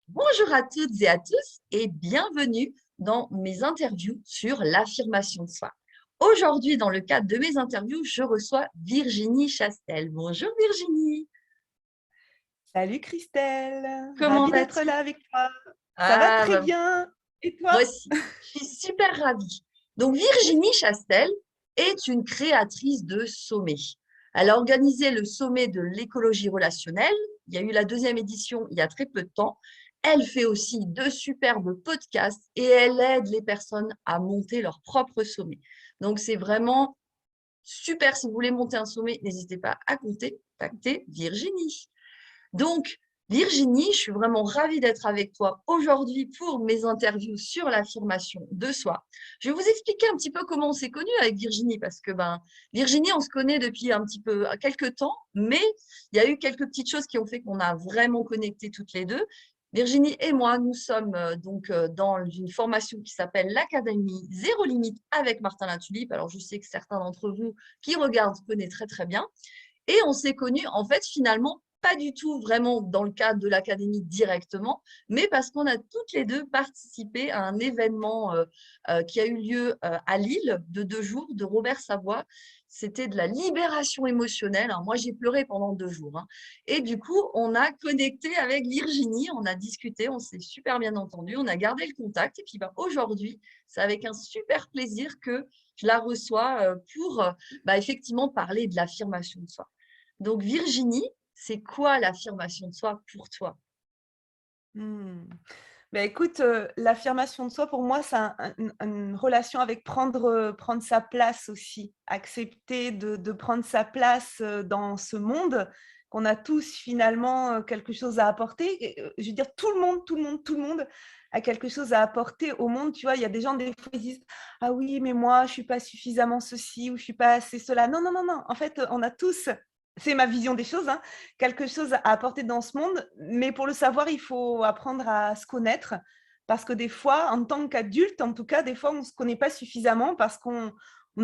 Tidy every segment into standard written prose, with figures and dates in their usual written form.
Bonjour à toutes et à tous et bienvenue dans mes interviews sur l'affirmation de soi. Aujourd'hui, dans le cadre de mes interviews, je reçois Virginie Chastel. Bonjour Virginie, Salut Christelle, comment ravie d'être vas-tu? là avec toi. Ça va Ah, très bah, bien. Et moi toi? aussi, je suis super ravie. Donc Virginie Chastel est une créatrice de sommets. Elle a organisé le sommet de l'écologie relationnelle. Il y a eu la deuxième édition il y a très peu de temps. Elle fait aussi de superbes podcasts et elle aide les personnes à monter leur propre sommet. Donc, c'est vraiment super. Si vous voulez monter un sommet, n'hésitez pas à contacter Virginie. Donc, Virginie, je suis vraiment ravie d'être avec toi aujourd'hui pour mes interviews sur l'affirmation de soi. Je vais vous expliquer un petit peu comment on s'est connus avec Virginie, parce que Virginie, on se connaît depuis un petit peu quelques temps, mais il y a eu quelques petites choses qui ont fait qu'on a vraiment connecté toutes les deux. Virginie et moi, nous sommes dans une formation qui s'appelle l'Académie Zéro Limite avec Martin Latulippe. Alors, je sais que certains d'entre vous qui regardent connaissent très, très bien. Et on s'est connus, en fait, finalement, pas du tout vraiment dans le cadre de l'académie directement, mais parce qu'on a toutes les deux participé à un événement qui a eu lieu à Lille de 2 jours de Robert Savoie. C'était de la libération émotionnelle. Alors, moi, j'ai pleuré pendant 2 jours, hein. Et du coup, on a connecté avec Virginie, on a discuté, on s'est super bien entendu, on a gardé le contact. Et puis aujourd'hui, c'est avec un super plaisir que je la reçois pour effectivement parler de l'affirmation de soi. Donc, Virginie, c'est quoi l'affirmation de soi pour toi? Hmm. Ben écoute, l'affirmation de soi, pour moi, c'est une relation avec prendre sa place aussi. Accepter de prendre sa place dans ce monde, qu'on a tous finalement quelque chose à apporter. Et, je veux dire, tout le monde a quelque chose à apporter au monde. Tu vois, il y a des gens, des fois, ils disent: «Ah oui, mais moi, je ne suis pas suffisamment ceci ou je ne suis pas assez cela». Non, non, non, non. En fait, on a tous, c'est ma vision des choses, hein, quelque chose à apporter dans ce monde, mais pour le savoir, il faut apprendre à se connaître parce que des fois, en tant qu'adulte, en tout cas, des fois, on ne se connaît pas suffisamment parce qu'on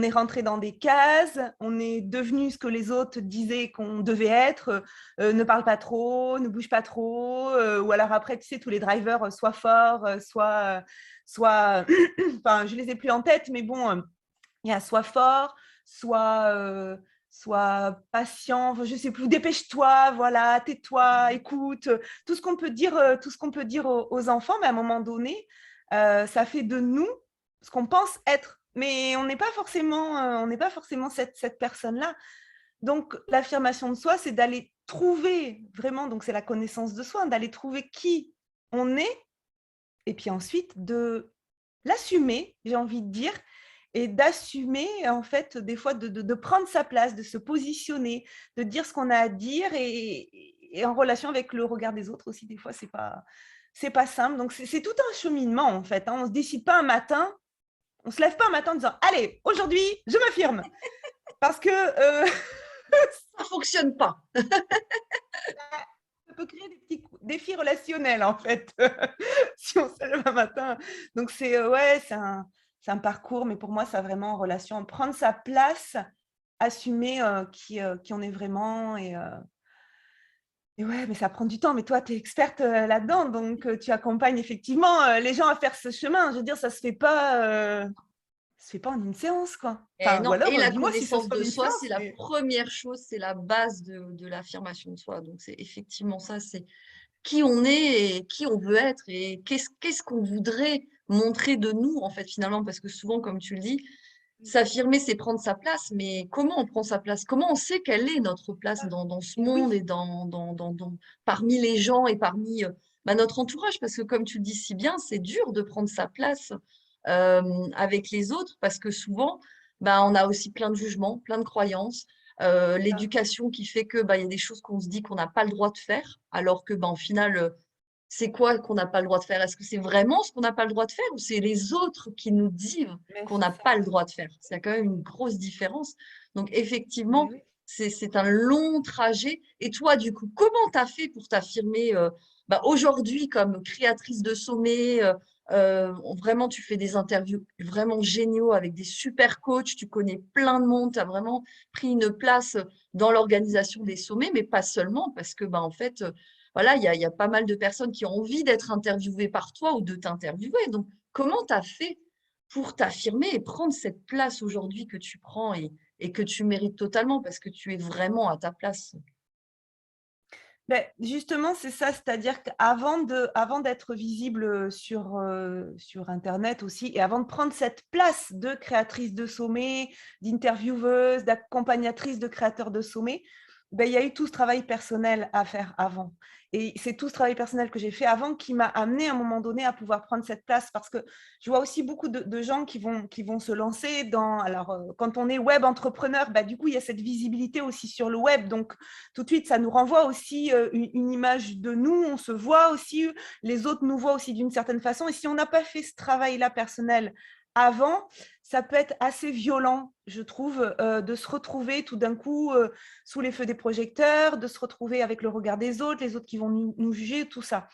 est rentré dans des cases, on est devenu ce que les autres disaient qu'on devait être, ne parle pas trop, ne bouge pas trop, ou alors après, tu sais, tous les drivers, soit forts, soit enfin, je les ai plus en tête, mais bon, il y a soit fort, soit, soit patient, enfin, je sais plus, dépêche-toi, voilà, tais-toi, écoute, tout ce qu'on peut dire, tout ce qu'on peut dire aux enfants, mais à un moment donné, ça fait de nous ce qu'on pense être. Mais on n'est pas forcément cette personne-là. Donc, l'affirmation de soi, c'est d'aller trouver vraiment, donc c'est la connaissance de soi, d'aller trouver qui on est, et puis ensuite de l'assumer, j'ai envie de dire, et d'assumer en fait des fois de prendre sa place, de se positionner, de dire ce qu'on a à dire et en relation avec le regard des autres aussi, des fois c'est pas simple. Donc c'est tout un cheminement en fait, hein. On se décide pas un matin, on se lève pas un matin en disant: «Allez, aujourd'hui, je m'affirme». Parce que, Ça fonctionne pas. ça peut créer des petits défis relationnels en fait, si on se lève un matin. Donc c'est, ouais, c'est un parcours, mais pour moi, ça a vraiment en relation prendre sa place, assumer, qui on est vraiment et ouais, mais ça prend du temps. Mais toi, tu es experte, là-dedans, donc tu accompagnes effectivement, les gens à faire ce chemin. Je veux dire, ça se fait pas en une séance, quoi. Et Enfin, ou non, et alors, la dis-moi si ça se connaissance fait en de une soi, séance, c'est la mais première chose, c'est la base de l'affirmation de soi. Donc, c'est effectivement ça, c'est qui on est et qui on veut être et qu'est-ce qu'on voudrait montrer de nous, en fait, finalement, parce que souvent, comme tu le dis, s'affirmer, c'est prendre sa place, mais comment on prend sa place? Comment on sait quelle est notre place dans ce et monde et oui, parmi les gens et parmi notre entourage? Parce que comme tu le dis si bien, c'est dur de prendre sa place avec les autres parce que souvent, on a aussi plein de jugements, plein de croyances, l'éducation qui fait que il y a des choses qu'on se dit qu'on n'a pas le droit de faire, alors que au final, c'est quoi qu'on n'a pas le droit de faire? Est-ce que c'est vraiment ce qu'on n'a pas le droit de faire ou c'est les autres qui nous disent mais qu'on c'est n'a ça. pas le droit de faire? C'est quand même une grosse différence. Donc, Mais effectivement, oui. c'est un long trajet. Et toi, du coup, comment tu as fait pour t'affirmer aujourd'hui comme créatrice de sommet vraiment, tu fais des interviews vraiment géniaux avec des super coachs, tu connais plein de monde, tu as vraiment pris une place dans l'organisation des sommets, mais pas seulement, parce que en fait, voilà, il y a pas mal de personnes qui ont envie d'être interviewées par toi ou de t'interviewer. Donc, comment tu as fait pour t'affirmer et prendre cette place aujourd'hui que tu prends et que tu mérites totalement parce que tu es vraiment à ta place? Beh, justement, c'est ça, c'est-à-dire avant d'être visible, sur internet aussi et avant de prendre cette place de créatrice de sommet, d'intervieweuse, d'accompagnatrice de créateurs de sommet, beh, il y a eu tout ce travail personnel à faire avant et c'est tout ce travail personnel que j'ai fait avant qui m'a amenée à un moment donné à pouvoir prendre cette place. Parce que je vois aussi beaucoup de gens qui vont se lancer dans alors, quand on est web entrepreneur, bah, du coup, il y a cette visibilité aussi sur le web, donc tout de suite, ça nous renvoie aussi une image de nous, on se voit aussi, les autres nous voient aussi d'une certaine façon. Et si on n'a pas fait ce travail-là personnel avant, ça peut être assez violent, je trouve, de se retrouver tout d'un coup sous les feux des projecteurs, de se retrouver avec le regard des autres, les autres qui vont nous juger, tout ça.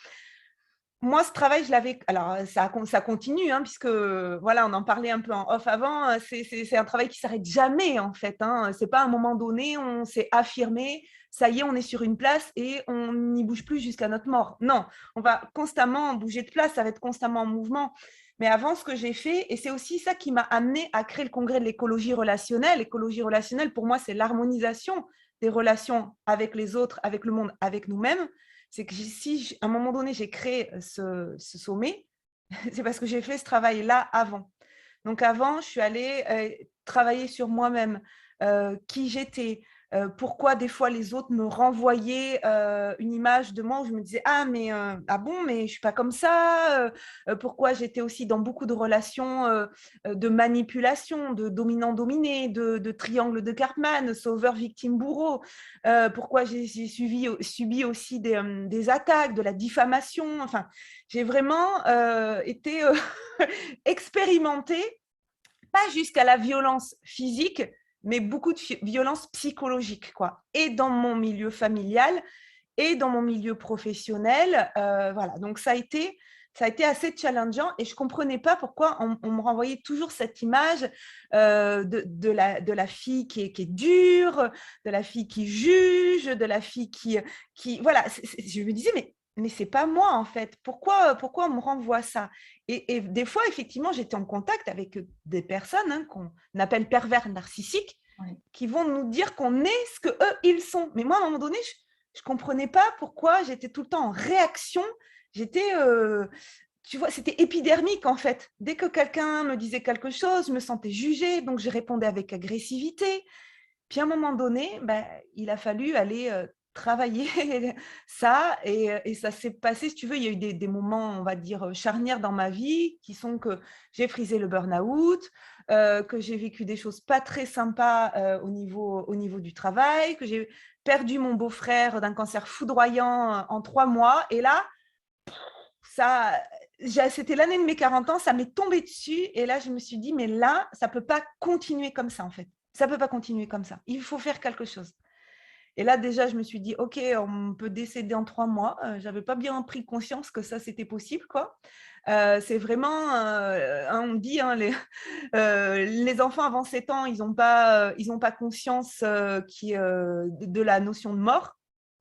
Moi, ce travail, je l'avais. Alors, ça continue, hein, puisque voilà, on en parlait un peu en off avant. C'est un travail qui s'arrête jamais, en fait. Hein. C'est pas à un moment donné, on s'est affirmé, ça y est, on est sur une place et on n'y bouge plus jusqu'à notre mort. Non, on va constamment bouger de place, ça va être constamment en mouvement. Mais avant, ce que j'ai fait, et c'est aussi ça qui m'a amené à créer le congrès de l'écologie relationnelle. L'écologie relationnelle, pour moi, c'est l'harmonisation des relations avec les autres, avec le monde, avec nous-mêmes. C'est que si à un moment donné, j'ai créé ce sommet, c'est parce que j'ai fait ce travail-là avant. Donc avant, je suis allée travailler sur moi-même, qui j'étais, pourquoi des fois les autres me renvoyaient une image de moi où je me disais ah mais ah bon mais je suis pas comme ça. Pourquoi j'étais aussi dans beaucoup de relations de manipulation, de dominant-dominé, de triangle de Karpman, sauveur victime bourreau. Pourquoi j'ai subi aussi des attaques, de la diffamation. Enfin, j'ai vraiment été expérimentée, pas jusqu'à la violence physique, mais beaucoup de violence psychologique, quoi. Et dans mon milieu familial et dans mon milieu professionnel. Voilà, donc ça a été assez challengeant et je ne comprenais pas pourquoi on me renvoyait toujours cette image de la fille qui est dure, de la fille qui juge, de la fille qui voilà, je me disais, mais c'est pas moi en fait, pourquoi on me renvoie ça et des fois, effectivement, j'étais en contact avec des personnes hein, qu'on appelle pervers narcissiques, Oui. qui vont nous dire qu'on est ce qu'eux, ils sont. Mais moi, à un moment donné, je ne comprenais pas pourquoi j'étais tout le temps en réaction. J'étais, tu vois, c'était épidermique en fait. Dès que quelqu'un me disait quelque chose, je me sentais jugée, donc je répondais avec agressivité. Puis à un moment donné, ben, il a fallu aller travailler ça et ça s'est passé, si tu veux, il y a eu des moments, on va dire, charnières dans ma vie qui sont que j'ai frisé le burn-out, que j'ai vécu des choses pas très sympas au niveau du travail, que j'ai perdu mon beau-frère d'un cancer foudroyant en 3 mois. Et là, ça, c'était l'année de mes 40 ans, ça m'est tombé dessus. Et là, je me suis dit, mais là, ça ne peut pas continuer comme ça, en fait. Ça ne peut pas continuer comme ça. Il faut faire quelque chose. Et là, déjà, je me suis dit, OK, on peut décéder en 3 mois. Je n'avais pas bien pris conscience que ça, c'était possible, quoi. C'est vraiment, on dit, hein, les enfants avant 7 ans, ils ont pas conscience de la notion de mort.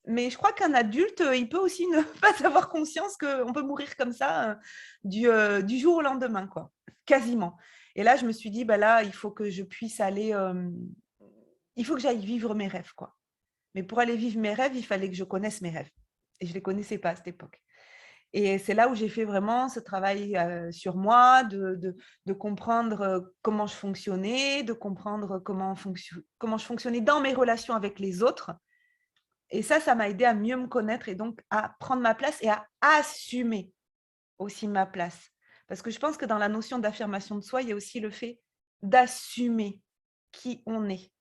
Mais je crois qu'un adulte, il peut aussi ne pas avoir conscience qu'on peut mourir comme ça du jour au lendemain, quoi, quasiment. Et là, je me suis dit, bah là, il faut que je puisse aller, il faut que j'aille vivre mes rêves, quoi. Mais pour aller vivre mes rêves, il fallait que je connaisse mes rêves. Et je ne les connaissais pas à cette époque. Et c'est là où j'ai fait vraiment ce travail sur moi, de comprendre comment je fonctionnais, de comprendre comment je fonctionnais dans mes relations avec les autres. Et ça m'a aidé à mieux me connaître et donc à prendre ma place et à assumer aussi ma place. Parce que je pense que dans la notion d'affirmation de soi, il y a aussi le fait d'assumer qui on est,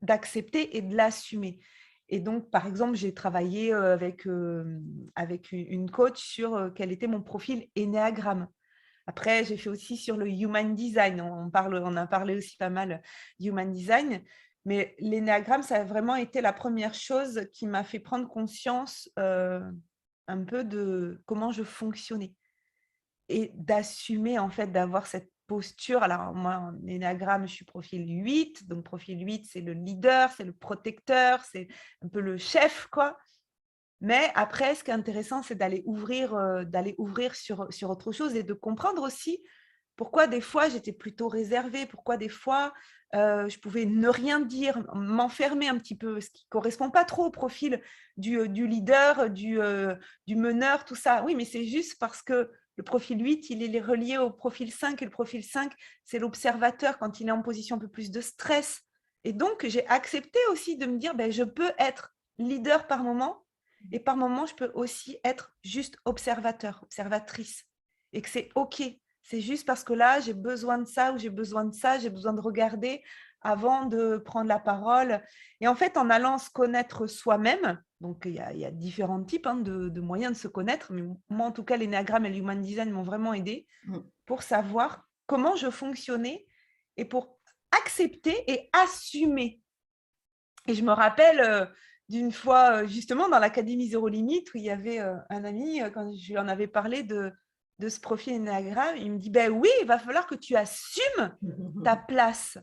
d'accepter et de l'assumer. Et donc, par exemple, j'ai travaillé avec une coach sur quel était mon profil énéagramme. Après, j'ai fait aussi sur le human design. On a parlé aussi pas mal human design. Mais l'énéagramme, ça a vraiment été la première chose qui m'a fait prendre conscience un peu de comment je fonctionnais et d'assumer en fait d'avoir cette posture. Alors moi, en énéagramme, je suis profil 8, donc profil 8, c'est le leader, c'est le protecteur, c'est un peu le chef, quoi. Mais après, ce qui est intéressant, c'est d'aller ouvrir sur autre chose et de comprendre aussi pourquoi des fois j'étais plutôt réservée, pourquoi des fois je pouvais ne rien dire, m'enfermer un petit peu, ce qui ne correspond pas trop au profil du leader, du meneur, tout ça. Oui, mais c'est juste parce que le profil 8, il est relié au profil 5 et le profil 5, c'est l'observateur quand il est en position un peu plus de stress. Et donc, j'ai accepté aussi de me dire, ben, je peux être leader par moment et par moment, je peux aussi être juste observateur, observatrice et que c'est OK. C'est juste parce que là, j'ai besoin de ça ou j'ai besoin de ça, j'ai besoin de regarder avant de prendre la parole. Et en fait, en allant se connaître soi-même, donc il y a différents types de moyens de se connaître, mais moi, en tout cas, l'énéagramme et l'human design m'ont vraiment aidé pour savoir comment je fonctionnais et pour accepter et assumer. Et je me rappelle d'une fois, justement, dans l'Académie Zéro Limite, où il y avait un ami, quand je lui en avais parlé de ce profil énéagramme, il me dit, ben oui, il va falloir que tu assumes ta place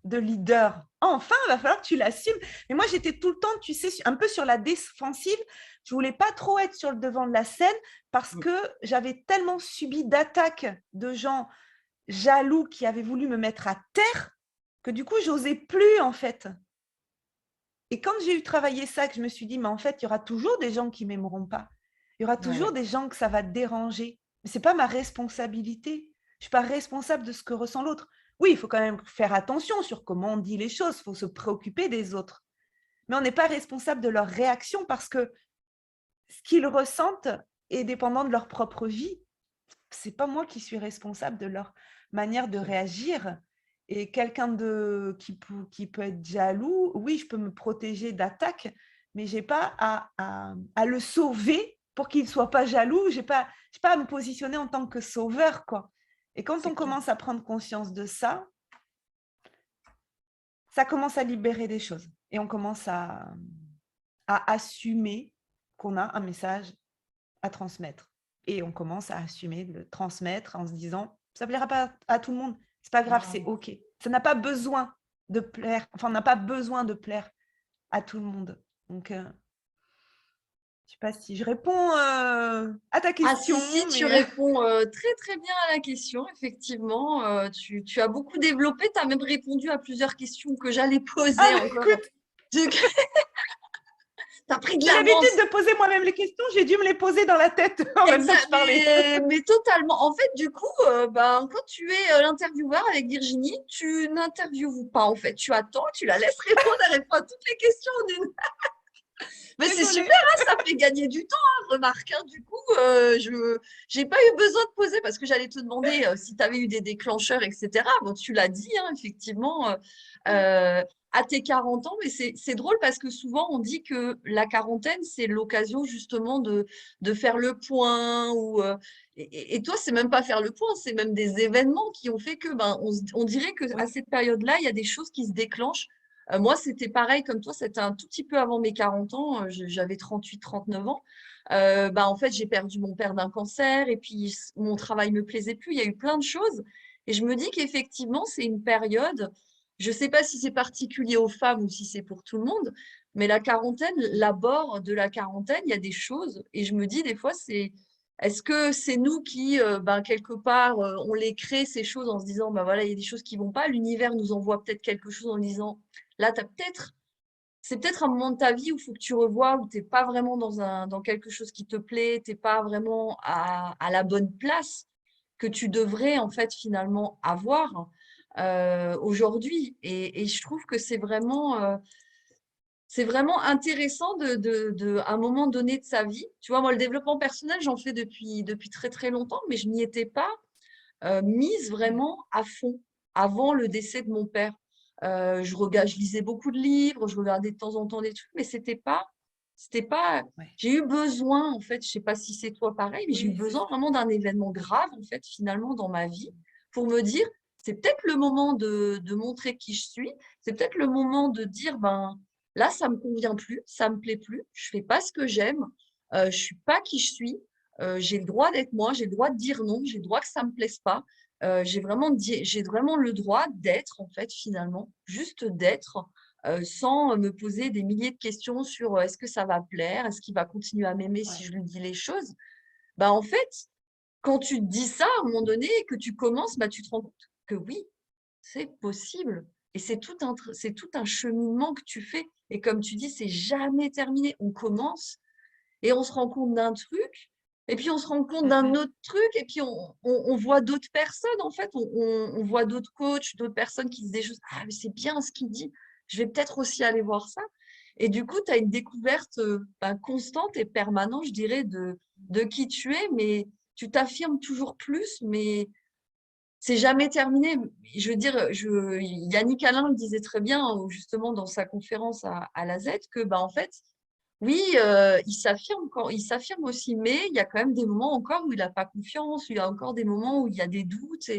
de leader. Enfin, il va falloir que tu l'assumes. Mais moi, j'étais tout le temps, tu sais, un peu sur la défensive. Je voulais pas trop être sur le devant de la scène parce que j'avais tellement subi d'attaques de gens jaloux qui avaient voulu me mettre à terre que du coup, j'osais plus, en fait. Et quand j'ai eu travaillé ça, que je me suis dit, mais en fait, il y aura toujours des gens qui m'aimeront pas. Il y aura toujours des gens que ça va déranger. Mais ce n'est pas ma responsabilité. Je ne suis pas responsable de ce que ressent l'autre. Oui, il faut quand même faire attention sur comment on dit les choses. Il faut se préoccuper des autres. Mais on n'est pas responsable de leur réaction parce que ce qu'ils ressentent est dépendant de leur propre vie. Ce n'est pas moi qui suis responsable de leur manière de réagir. Et quelqu'un qui peut être jaloux, oui, je peux me protéger d'attaques, mais je n'ai pas à le sauver pour qu'il ne soit pas jaloux. Je n'ai pas à me positionner en tant que sauveur, quoi. Et quand on commence à prendre conscience de ça, ça commence à libérer des choses. Et on commence à assumer qu'on a un message à transmettre. Et on commence à assumer de le transmettre en se disant, ça ne plaira pas à tout le monde. C'est pas grave, c'est OK. Ça n'a pas besoin de plaire. Enfin, on n'a pas besoin de plaire à tout le monde. Donc, je ne sais pas si je réponds à ta Ah question, si, tu mais… réponds très très bien à la question, effectivement. Tu as beaucoup développé, tu as même répondu à plusieurs questions que j'allais Ah, poser bah, encore. écoute, Tu as pris de j'ai l'habitude l'avance. de poser moi-même les questions. J'ai dû me les poser dans la tête en même temps que Exact, je parlais. mais totalement. En fait, du coup, ben, quand tu es l'intervieweur avec Virginie, tu n'interviewes pas, en fait. Tu attends, tu la laisses répondre, elle répond à toutes les questions en une. Mais c'est Désolée. super, hein, ça fait gagner du temps, hein, remarque. Hein, du coup, je n'ai pas eu besoin de poser parce que j'allais te demander si tu avais eu des déclencheurs, etc. Bon, tu l'as dit, hein, effectivement, à tes 40 ans. Mais c'est drôle parce que souvent, on dit que la quarantaine, c'est l'occasion justement de faire le point. Et toi, c'est même pas faire le point, c'est même des événements qui ont fait que ben, on dirait qu'à Oui. cette période-là, il y a des choses qui se déclenchent. Moi, c'était pareil comme toi, c'était un tout petit peu avant mes 40 ans, j'avais 38, 39 ans. Bah, en fait, j'ai perdu mon père d'un cancer et puis mon travail me plaisait plus. Il y a eu plein de choses. Et je me dis qu'effectivement, c'est une période, je ne sais pas si c'est particulier aux femmes ou si c'est pour tout le monde, mais la quarantaine, l'abord de la quarantaine, il y a des choses. Et je me dis des fois, est-ce que c'est nous qui, ben, quelque part, on les crée ces choses en se disant, bah voilà, il y a des choses qui vont pas, l'univers nous envoie peut-être quelque chose en disant, là, c'est peut-être un moment de ta vie où il faut que tu revoies, où tu n'es pas vraiment dans quelque chose qui te plaît, tu n'es pas vraiment à la bonne place que tu devrais en fait finalement avoir aujourd'hui. Et je trouve que c'est vraiment intéressant à un moment donné de sa vie. Tu vois, moi, le développement personnel, j'en fais depuis très très longtemps, mais je n'y étais pas mise vraiment à fond avant le décès de mon père. Je lisais beaucoup de livres, je regardais de temps en temps des trucs, mais c'était pas. Ouais. J'ai eu besoin, en fait, je sais pas si c'est toi pareil, mais j'ai eu Oui, c'est besoin ça. vraiment d'un événement grave, en fait, finalement, dans ma vie, pour me dire, c'est peut-être le moment de montrer qui je suis. C'est peut-être le moment de dire, ben, là, ça me convient plus, ça me plaît plus, je fais pas ce que j'aime, je suis pas qui je suis, j'ai le droit d'être moi, j'ai le droit de dire non, j'ai le droit que ça me plaise pas. J'ai vraiment le droit d'être, en fait, finalement, juste d'être, sans me poser des milliers de questions sur est-ce que ça va plaire, est-ce qu'il va continuer à m'aimer si Ouais. je lui dis les choses. Bah, en fait, quand tu te dis ça, à un moment donné, et que tu commences, bah, tu te rends compte que oui, c'est possible. Et c'est tout un cheminement que tu fais. Et comme tu dis, c'est jamais terminé. On commence et on se rend compte d'un truc, et puis on se rend compte d'un autre truc, et puis on voit d'autres personnes, en fait. On voit d'autres coachs, d'autres personnes qui disent des choses. Ah, mais c'est bien ce qu'il dit. Je vais peut-être aussi aller voir ça. Et du coup, tu as une découverte ben, constante et permanente, je dirais, de qui tu es, mais tu t'affirmes toujours plus, mais c'est jamais terminé. Je veux dire, Yannick Alain le disait très bien, justement, dans sa conférence à la Z, que, bah, en fait, oui, il s'affirme aussi, mais il y a quand même des moments encore où il n'a pas confiance, où il y a encore des moments où il y a des doutes.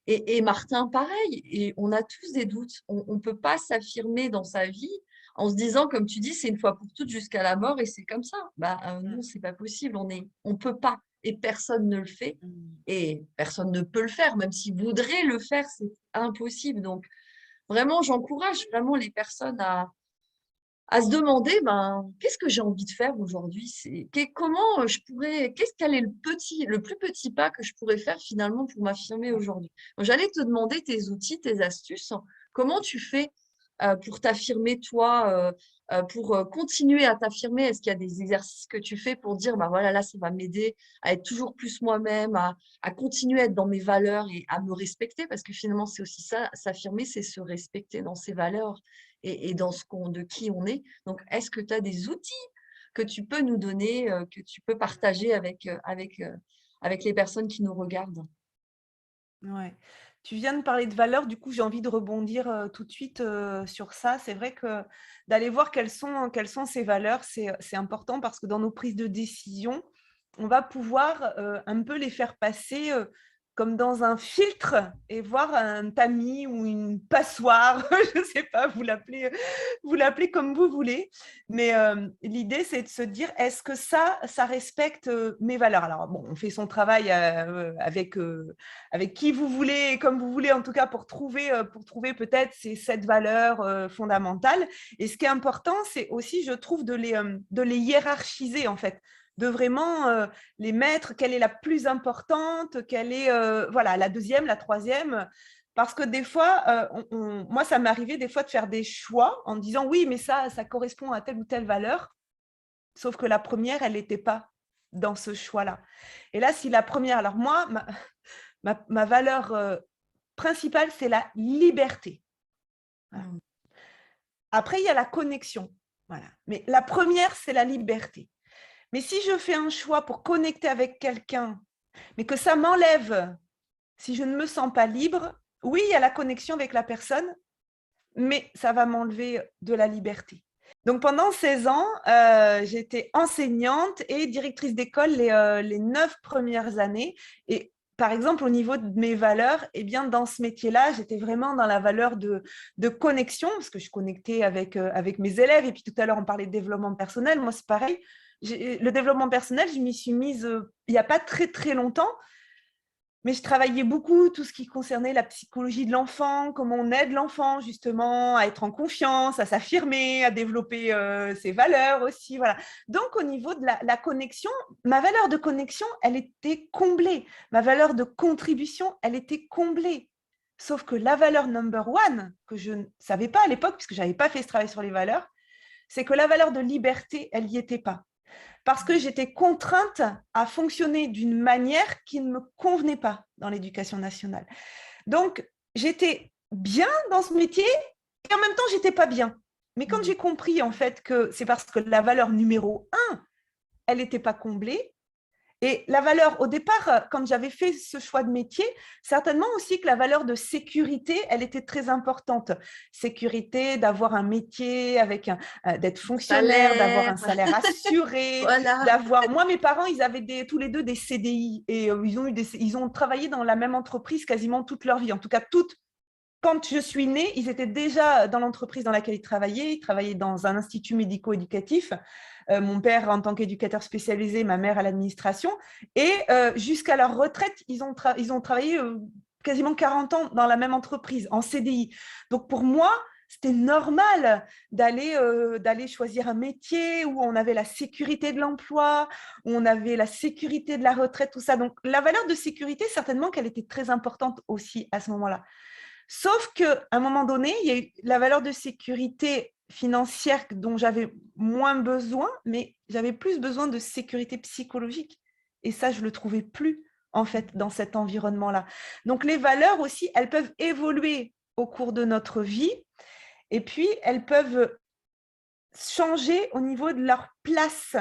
Et Martin, pareil, et on a tous des doutes. On ne peut pas s'affirmer dans sa vie en se disant, comme tu dis, c'est une fois pour toutes jusqu'à la mort et c'est comme ça. Bah, non, c'est pas possible. On peut pas. Et personne ne le fait. Et personne ne peut le faire. Même s'il voudrait le faire, c'est impossible. Donc, vraiment, j'encourage vraiment les personnes à se demander ben, qu'est-ce que j'ai envie de faire aujourd'hui? Comment je pourrais, quel est le plus petit pas que je pourrais faire finalement pour m'affirmer aujourd'hui? Donc, j'allais te demander tes outils, tes astuces. Comment tu fais pour t'affirmer toi, pour continuer à t'affirmer? Est-ce qu'il y a des exercices que tu fais pour dire, bah voilà, là, ça va m'aider à être toujours plus moi-même, à continuer à être dans mes valeurs et à me respecter? Parce que finalement, c'est aussi ça, s'affirmer, c'est se respecter dans ses valeurs et dans de qui on est. Donc, est-ce que tu as des outils que tu peux nous donner, que tu peux partager avec les personnes qui nous regardent? Ouais. Tu viens de parler de valeurs, du coup, j'ai envie de rebondir, tout de suite, sur ça. C'est vrai que d'aller voir quelles sont ces valeurs, c'est important parce que dans nos prises de décision, on va pouvoir, un peu les faire passer, comme dans un filtre et voir un tamis ou une passoire, je ne sais pas, vous l'appelez comme vous voulez. Mais l'idée, c'est de se dire: «Est-ce que ça respecte, mes valeurs?» Alors bon, on fait son travail, avec qui vous voulez et comme vous voulez, en tout cas pour trouver peut-être ces 7 valeurs, fondamentales. Et ce qui est important, c'est aussi, je trouve, de les hiérarchiser, en fait, de vraiment, les mettre. Quelle est la plus importante? Quelle est, voilà, la deuxième, la troisième. Parce que des fois, moi, ça m'est arrivé des fois de faire des choix en me disant: «Oui, mais ça correspond à telle ou telle valeur», sauf que la première, elle n'était pas dans ce choix-là. Et là, si la première, alors moi, ma valeur, principale, c'est la liberté. Voilà. Mmh. Après, il y a la connexion. Voilà. Mais la première, c'est la liberté. Mais si je fais un choix pour connecter avec quelqu'un, mais que ça m'enlève, si je ne me sens pas libre, oui, il y a la connexion avec la personne, mais ça va m'enlever de la liberté. Donc pendant 16 ans, j'étais enseignante et directrice d'école les 9 premières années. Et par exemple, au niveau de mes valeurs, eh bien, dans ce métier-là, j'étais vraiment dans la valeur de connexion, parce que je connectais avec mes élèves. Et puis tout à l'heure, on parlait de développement personnel. Moi, c'est pareil. Le développement personnel, je m'y suis mise il n'y a pas très, très longtemps. Mais je travaillais beaucoup tout ce qui concernait la psychologie de l'enfant, comment on aide l'enfant justement à être en confiance, à s'affirmer, à développer ses valeurs aussi. Voilà. Donc, au niveau de la connexion, ma valeur de connexion, elle était comblée. Ma valeur de contribution, elle était comblée. Sauf que la valeur number one, que je ne savais pas à l'époque, puisque je n'avais pas fait ce travail sur les valeurs, c'est que la valeur de liberté, elle n'y était pas. Parce que j'étais contrainte à fonctionner d'une manière qui ne me convenait pas dans l'éducation nationale. Donc, j'étais bien dans ce métier et en même temps, j'étais pas bien. Mais quand j'ai compris en fait que c'est parce que la valeur numéro 1, elle n'était pas comblée, Et la valeur, au départ, quand j'avais fait ce choix de métier, certainement aussi que la valeur de sécurité, elle était très importante. Sécurité, d'avoir un métier, d'être fonctionnaire, d'avoir Salaire, un salaire assuré, voilà. d'avoir… Moi, mes parents, ils avaient tous les deux des CDI et ils ont travaillé dans la même entreprise quasiment toute leur vie. En tout cas, quand je suis née, ils étaient déjà dans l'entreprise dans laquelle ils travaillaient. Ils travaillaient dans un institut médico-éducatif. Mon père en tant qu'éducateur spécialisé, ma mère à l'administration. Et jusqu'à leur retraite, ils ont travaillé quasiment 40 ans dans la même entreprise, en CDI. Donc pour moi, c'était normal d'aller choisir un métier où on avait la sécurité de l'emploi, où on avait la sécurité de la retraite, tout ça. Donc la valeur de sécurité, certainement qu'elle était très importante aussi à ce moment-là. Sauf qu'à un moment donné, il y a eu la valeur de sécurité financière dont j'avais moins besoin, mais j'avais plus besoin de sécurité psychologique. Et ça, je ne le trouvais plus, en fait, dans cet environnement-là. Donc, les valeurs aussi, elles peuvent évoluer au cours de notre vie et puis elles peuvent changer au niveau de leur place.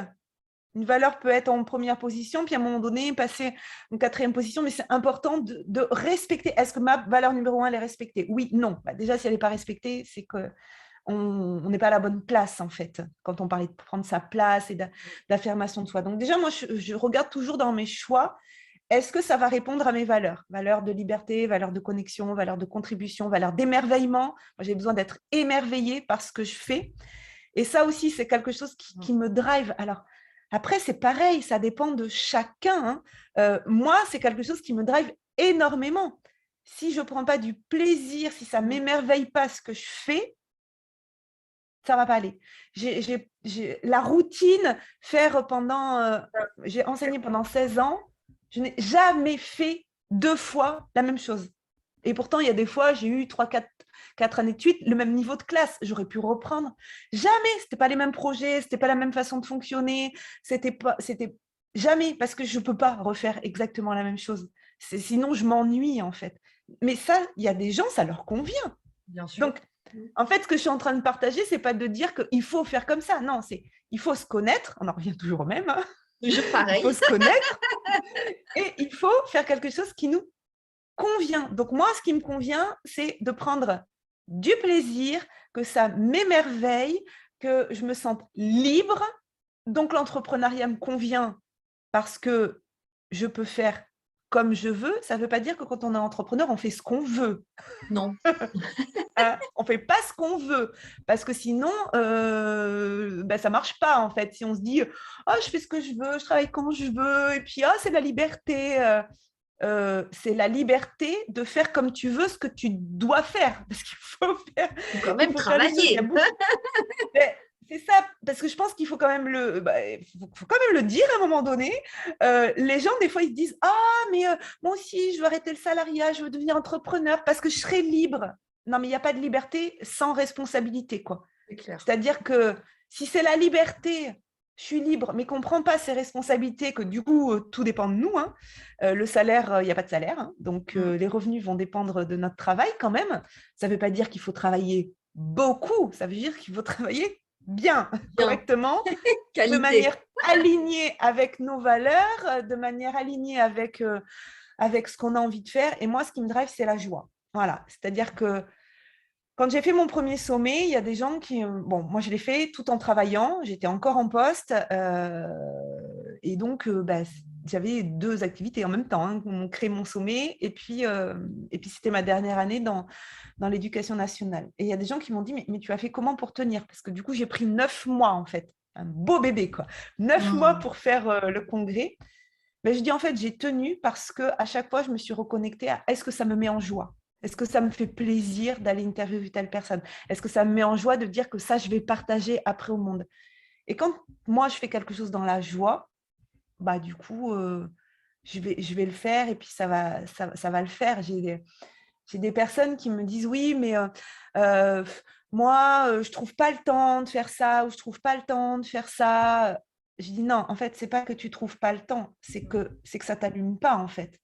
Une valeur peut être en première position, puis à un moment donné, passer en quatrième position, mais c'est important de respecter. Est-ce que ma valeur numéro 1, elle est respectée? Oui, non. Déjà, si elle n'est pas respectée, c'est qu'on n'est pas à la bonne place, en fait, quand on parlait de prendre sa place et d'affirmation de soi. Donc déjà, moi, je regarde toujours dans mes choix, est-ce que ça va répondre à mes valeurs? Valeurs de liberté, valeurs de connexion, valeurs de contribution, valeurs d'émerveillement. Moi, j'ai besoin d'être émerveillée par ce que je fais. Et ça aussi, c'est quelque chose qui me drive. Alors, après, c'est pareil, ça dépend de chacun. Moi, c'est quelque chose qui me drive énormément. Si je ne prends pas du plaisir, si ça ne m'émerveille pas ce que je fais, ça ne va pas aller. La routine, j'ai enseigné pendant 16 ans, je n'ai jamais fait 2 fois la même chose. Et pourtant, il y a des fois, j'ai eu 4 années de suite, le même niveau de classe. J'aurais pu reprendre. Jamais, ce n'était pas les mêmes projets, ce n'était pas la même façon de fonctionner. C'était jamais, parce que je ne peux pas refaire exactement la même chose. Sinon, je m'ennuie, en fait. Mais ça, il y a des gens, ça leur convient. Bien sûr. Donc, en fait, ce que je suis en train de partager, ce n'est pas de dire qu'il faut faire comme ça. Non, il faut se connaître. On en revient toujours au même. Hein. Toujours pareil. Il faut se connaître et il faut faire quelque chose qui nous convient. Donc moi, ce qui me convient, c'est de prendre du plaisir, que ça m'émerveille, que je me sente libre. Donc l'entrepreneuriat me convient parce que je peux faire comme je veux. Ça ne veut pas dire que quand on est entrepreneur, on fait ce qu'on veut. Non. On ne fait pas ce qu'on veut parce que sinon, ça ne marche pas en fait. Si on se dit « oh, je fais ce que je veux, je travaille quand je veux et puis c'est la liberté ». C'est la liberté de faire comme tu veux ce que tu dois faire. Parce qu'il faut faire… Il faut quand même travailler. C'est ça, parce que je pense qu'il faut quand même faut quand même le dire à un moment donné. Les gens, des fois, ils se disent « Ah, mais moi aussi, je veux arrêter le salariat, je veux devenir entrepreneur parce que je serai libre. » Non, mais il n'y a pas de liberté sans responsabilité, quoi. C'est clair. C'est-à-dire que si c'est la liberté… Je suis libre, mais qu'on ne prend pas ses responsabilités, que du coup, tout dépend de nous. Hein. Le salaire, il n'y a pas de salaire. Hein. Donc, les revenus vont dépendre de notre travail quand même. Ça ne veut pas dire qu'il faut travailler beaucoup. Ça veut dire qu'il faut travailler bien. Correctement, de manière alignée avec nos valeurs, de manière alignée avec ce qu'on a envie de faire. Et moi, ce qui me drive, c'est la joie. Voilà. C'est-à-dire que quand j'ai fait mon premier sommet, il y a des gens qui… Bon, moi, je l'ai fait tout en travaillant. J'étais encore en poste. Et donc, j'avais 2 activités en même temps. Hein. On crée mon sommet. Et puis c'était ma dernière année dans l'éducation nationale. Et il y a des gens qui m'ont dit, mais tu as fait comment pour tenir? Parce que du coup, j'ai pris 9 mois, en fait. Un beau bébé, quoi. 9 mois pour faire le congrès. Mais je dis, en fait, j'ai tenu parce qu'à chaque fois, je me suis reconnectée à est-ce que ça me met en joie? Est-ce que ça me fait plaisir d'aller interviewer telle personne? Est-ce que ça me met en joie de dire que ça, je vais partager après au monde? Et quand moi, je fais quelque chose dans la joie, du coup, je vais le faire et puis ça va le faire. J'ai des personnes qui me disent « Oui, mais moi, je ne trouve pas le temps de faire ça ou je ne trouve pas le temps de faire ça. » Je dis « Non, en fait, ce n'est pas que tu ne trouves pas le temps, c'est que ça ne t'allume pas, en fait. »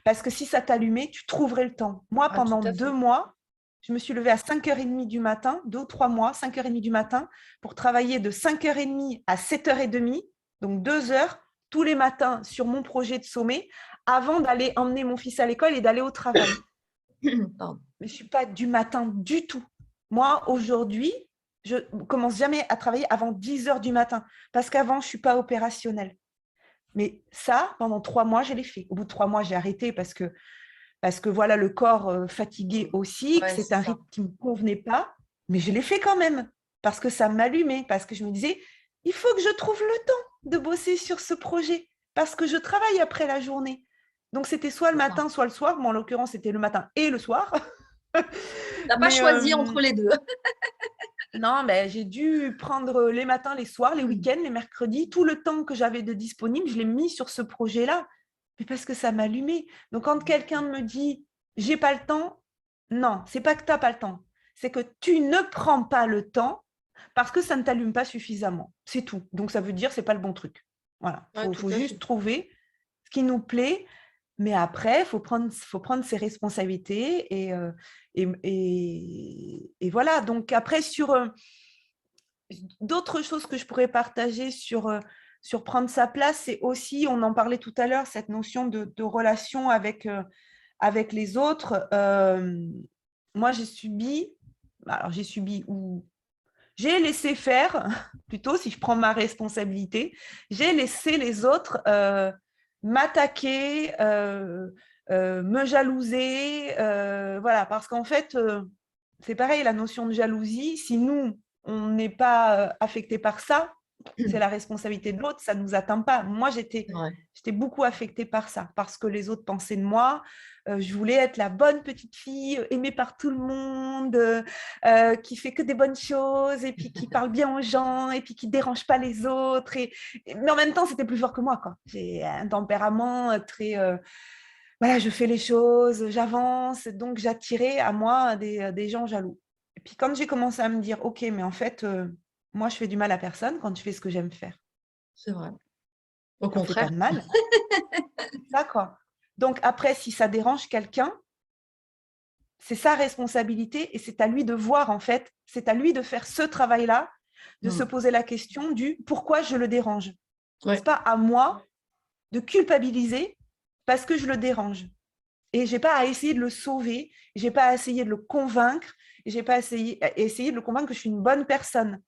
Parce que si ça t'allumait, tu trouverais le temps. Moi, pendant 2 mois, je me suis levée à 5h30 du matin, 2 ou 3 mois, 5h30 du matin, pour travailler de 5h30 à 7h30, donc 2 heures, tous les matins sur mon projet de sommet avant d'aller emmener mon fils à l'école et d'aller au travail. Pardon. Mais je ne suis pas du matin du tout. Moi, aujourd'hui, je ne commence jamais à travailler avant 10 heures du matin parce qu'avant, je ne suis pas opérationnelle. Mais ça, pendant 3 mois, je l'ai fait. Au bout de 3 mois, j'ai arrêté parce que voilà, le corps fatigué aussi, que Ouais, c'est c'est un ça. rythme qui ne me convenait pas. Mais je l'ai fait quand même parce que ça m'allumait, parce que je me disais, il faut que je trouve le temps de bosser sur ce projet parce que je travaille après la journée. Donc, c'était soit le C'est ça. matin, soit le soir. Moi, en l'occurrence, c'était le matin et le soir. T'as pas Mais choisi entre les deux. non, mais j'ai dû prendre les matins, les soirs, les week-ends, les mercredis, tout le temps que j'avais de disponible, je l'ai mis sur ce projet-là. Mais parce que ça m'allumait. Donc, quand quelqu'un me dit j'ai pas le temps, non, c'est pas que tu n'as pas le temps. C'est que tu ne prends pas le temps parce que ça ne t'allume pas suffisamment. C'est tout. Donc, ça veut dire que ce n'est pas le bon truc. Voilà. Ouais, Il tout faut à juste fait. trouver ce qui nous plaît. Mais après, il faut prendre ses responsabilités et voilà. Donc, après, sur d'autres choses que je pourrais partager sur prendre sa place, c'est aussi, on en parlait tout à l'heure, cette notion de relation avec les autres. Moi, ou j'ai laissé faire, plutôt si je prends ma responsabilité, j'ai laissé les autres m'attaquer, me jalouser, voilà, parce qu'en fait, c'est pareil, la notion de jalousie, si nous, on n'est pas affecté par ça, c'est la responsabilité de l'autre, ça ne nous atteint pas. Moi, j'étais Ouais. beaucoup affectée par ça, parce que les autres pensaient de moi. Je voulais être la bonne petite fille, aimée par tout le monde, qui fait que des bonnes choses, et puis qui parle bien aux gens, et puis qui ne dérange pas les autres. Mais en même temps, c'était plus fort que moi, quoi. J'ai un tempérament très... voilà, je fais les choses, j'avance, donc j'attirais à moi des gens jaloux. Et puis quand j'ai commencé à me dire, OK, mais en fait, moi, je fais du mal à personne quand je fais ce que j'aime faire. C'est vrai. Au Ça ne fait pas contraire. de mal. Ça, quoi. Donc après, si ça dérange quelqu'un, c'est sa responsabilité et c'est à lui de voir, en fait, c'est à lui de faire ce travail-là, de se poser la question du pourquoi je le dérange. Ouais. C'est pas à moi de culpabiliser parce que je le dérange. Et je n'ai pas à essayer de le sauver, je n'ai pas à essayer de le convaincre, je n'ai pas à essayer de le convaincre que je suis une bonne personne.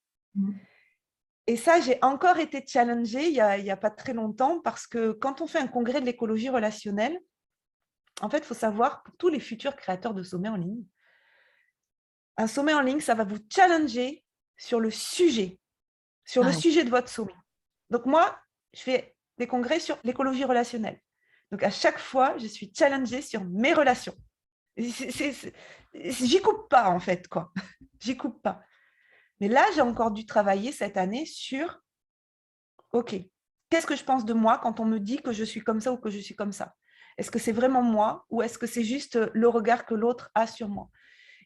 Et ça, j'ai encore été challengée il y a pas très longtemps parce que quand on fait un congrès de l'écologie relationnelle, en fait, il faut savoir, pour tous les futurs créateurs de sommets en ligne, un sommet en ligne, ça va vous challenger sur le sujet de votre sommet. Donc moi, je fais des congrès sur l'écologie relationnelle. Donc à chaque fois, je suis challengée sur mes relations. J'y coupe pas, en fait, quoi. J'y coupe pas. Mais là, j'ai encore dû travailler cette année sur, OK, qu'est-ce que je pense de moi quand on me dit que je suis comme ça ou que je suis comme ça? Est-ce que c'est vraiment moi ou est-ce que c'est juste le regard que l'autre a sur moi?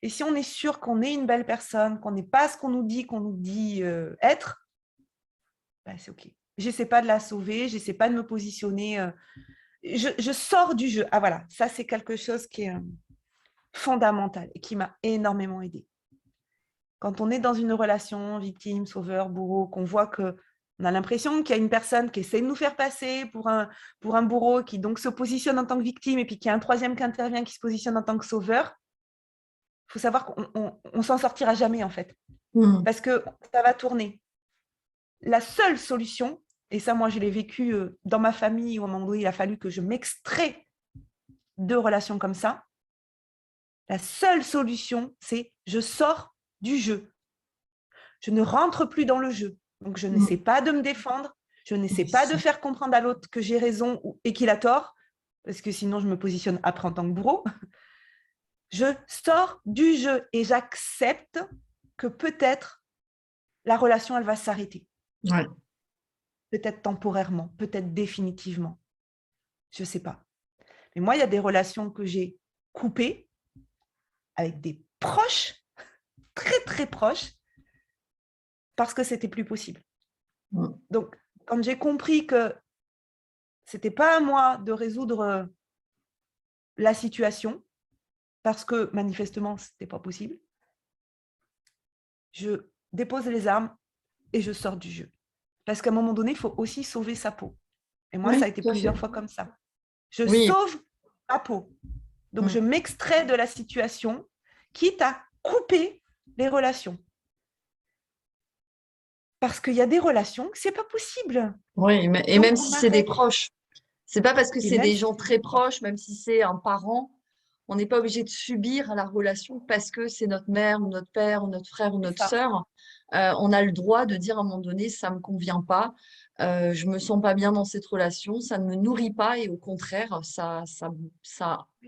Et si on est sûr qu'on est une belle personne, qu'on n'est pas ce qu'on nous dit être, ben c'est OK. J'essaie pas de la sauver, j'essaie pas de me positionner. Je sors du jeu. Ah voilà, ça c'est quelque chose qui est fondamental et qui m'a énormément aidée. Quand on est dans une relation victime, sauveur, bourreau, qu'on voit que on a l'impression qu'il y a une personne qui essaie de nous faire passer pour un bourreau, qui donc se positionne en tant que victime, et puis qu'il y a un troisième qui intervient, qui se positionne en tant que sauveur, il faut savoir qu'on ne s'en sortira jamais, en fait, parce que ça va tourner. La seule solution, et ça, moi, je l'ai vécu dans ma famille, où à un moment donné, il a fallu que je m'extrais de relations comme ça. La seule solution, c'est je sors du jeu. Je ne rentre plus dans le jeu. Donc, je n'essaie pas de me défendre. Je n'essaie pas de faire comprendre à l'autre que j'ai raison et qu'il a tort, parce que sinon, je me positionne après en tant que bourreau. Je sors du jeu et j'accepte que peut-être la relation, elle va s'arrêter. Ouais. Peut-être temporairement, peut-être définitivement. Je ne sais pas. Mais moi, il y a des relations que j'ai coupées avec des proches, très, très proches, parce que c'était plus possible. Donc, quand j'ai compris que c'était pas à moi de résoudre la situation, parce que manifestement, c'était pas possible, je dépose les armes et je sors du jeu. Parce qu'à un moment donné, il faut aussi sauver sa peau. Et moi, ça a Oui, été tout à fait. plusieurs fois comme ça. Je Oui. sauve ma peau. Donc, je Mm. m'extrais de la situation, quitte à couper les relations. Parce qu'il y a des relations, c'est pas possible. Oui, et Donc, même on si c'est des arrête. proches. C'est pas parce que Et c'est même des si gens c'est très des proches. proches, même si c'est un parent, on n'est pas obligé de subir la relation parce que c'est notre mère ou notre père ou notre frère ou C'est notre ça. sœur. On a le droit de dire à un moment donné, ça me convient pas, je me sens pas bien dans cette relation, ça ne me nourrit pas et au contraire, ça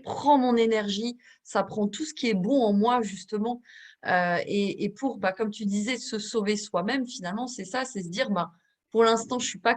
prend mon énergie, ça prend tout ce qui est bon en moi justement. Et pour, bah, comme tu disais, se sauver soi-même, finalement, c'est ça, c'est se dire, bah, pour l'instant, je suis pas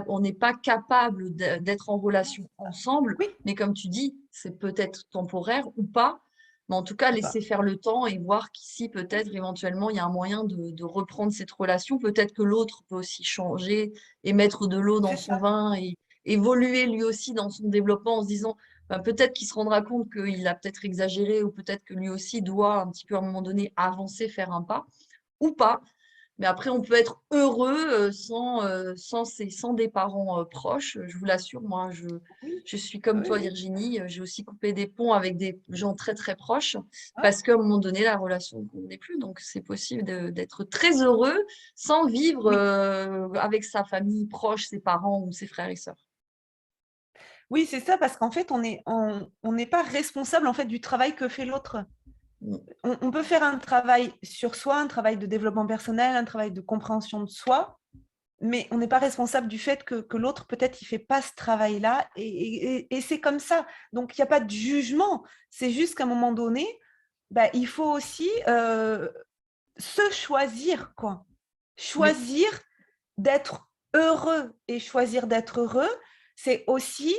on n'est pas capable d'être en relation ensemble, Oui, mais comme tu dis, c'est peut-être temporaire ou pas. Mais en tout cas, ou laisser pas. faire le temps et voir qu'ici, peut-être, éventuellement, il y a un moyen de reprendre cette relation. Peut-être que l'autre peut aussi changer et mettre de l'eau dans C'est son ça. vin et évoluer lui aussi dans son développement en se disant, ben, peut-être qu'il se rendra compte qu'il a peut-être exagéré ou peut-être que lui aussi doit un petit peu à un moment donné avancer, faire un pas ou pas. Mais après, on peut être heureux sans des parents proches. Je vous l'assure, moi, Oui, je suis comme oui, toi, oui. Virginie. J'ai aussi coupé des ponts avec des gens très, très proches Hein. parce qu'à un moment donné, la relation ne convenait plus. Donc, c'est possible d'être très heureux sans vivre Oui, avec sa famille proche, ses parents ou ses frères et sœurs. oui, c'est ça, parce qu'en fait, on n'est pas responsable en fait du travail que fait l'autre. Mm. On peut faire un travail sur soi, un travail de développement personnel, un travail de compréhension de soi, mais on n'est pas responsable du fait que l'autre, peut-être, il ne fait pas ce travail-là, et c'est comme ça. Donc, il n'y a pas de jugement. C'est juste qu'à un moment donné, bah, il faut aussi se choisir, quoi. Oui, Choisir d'être heureux. Et choisir d'être heureux, c'est aussi,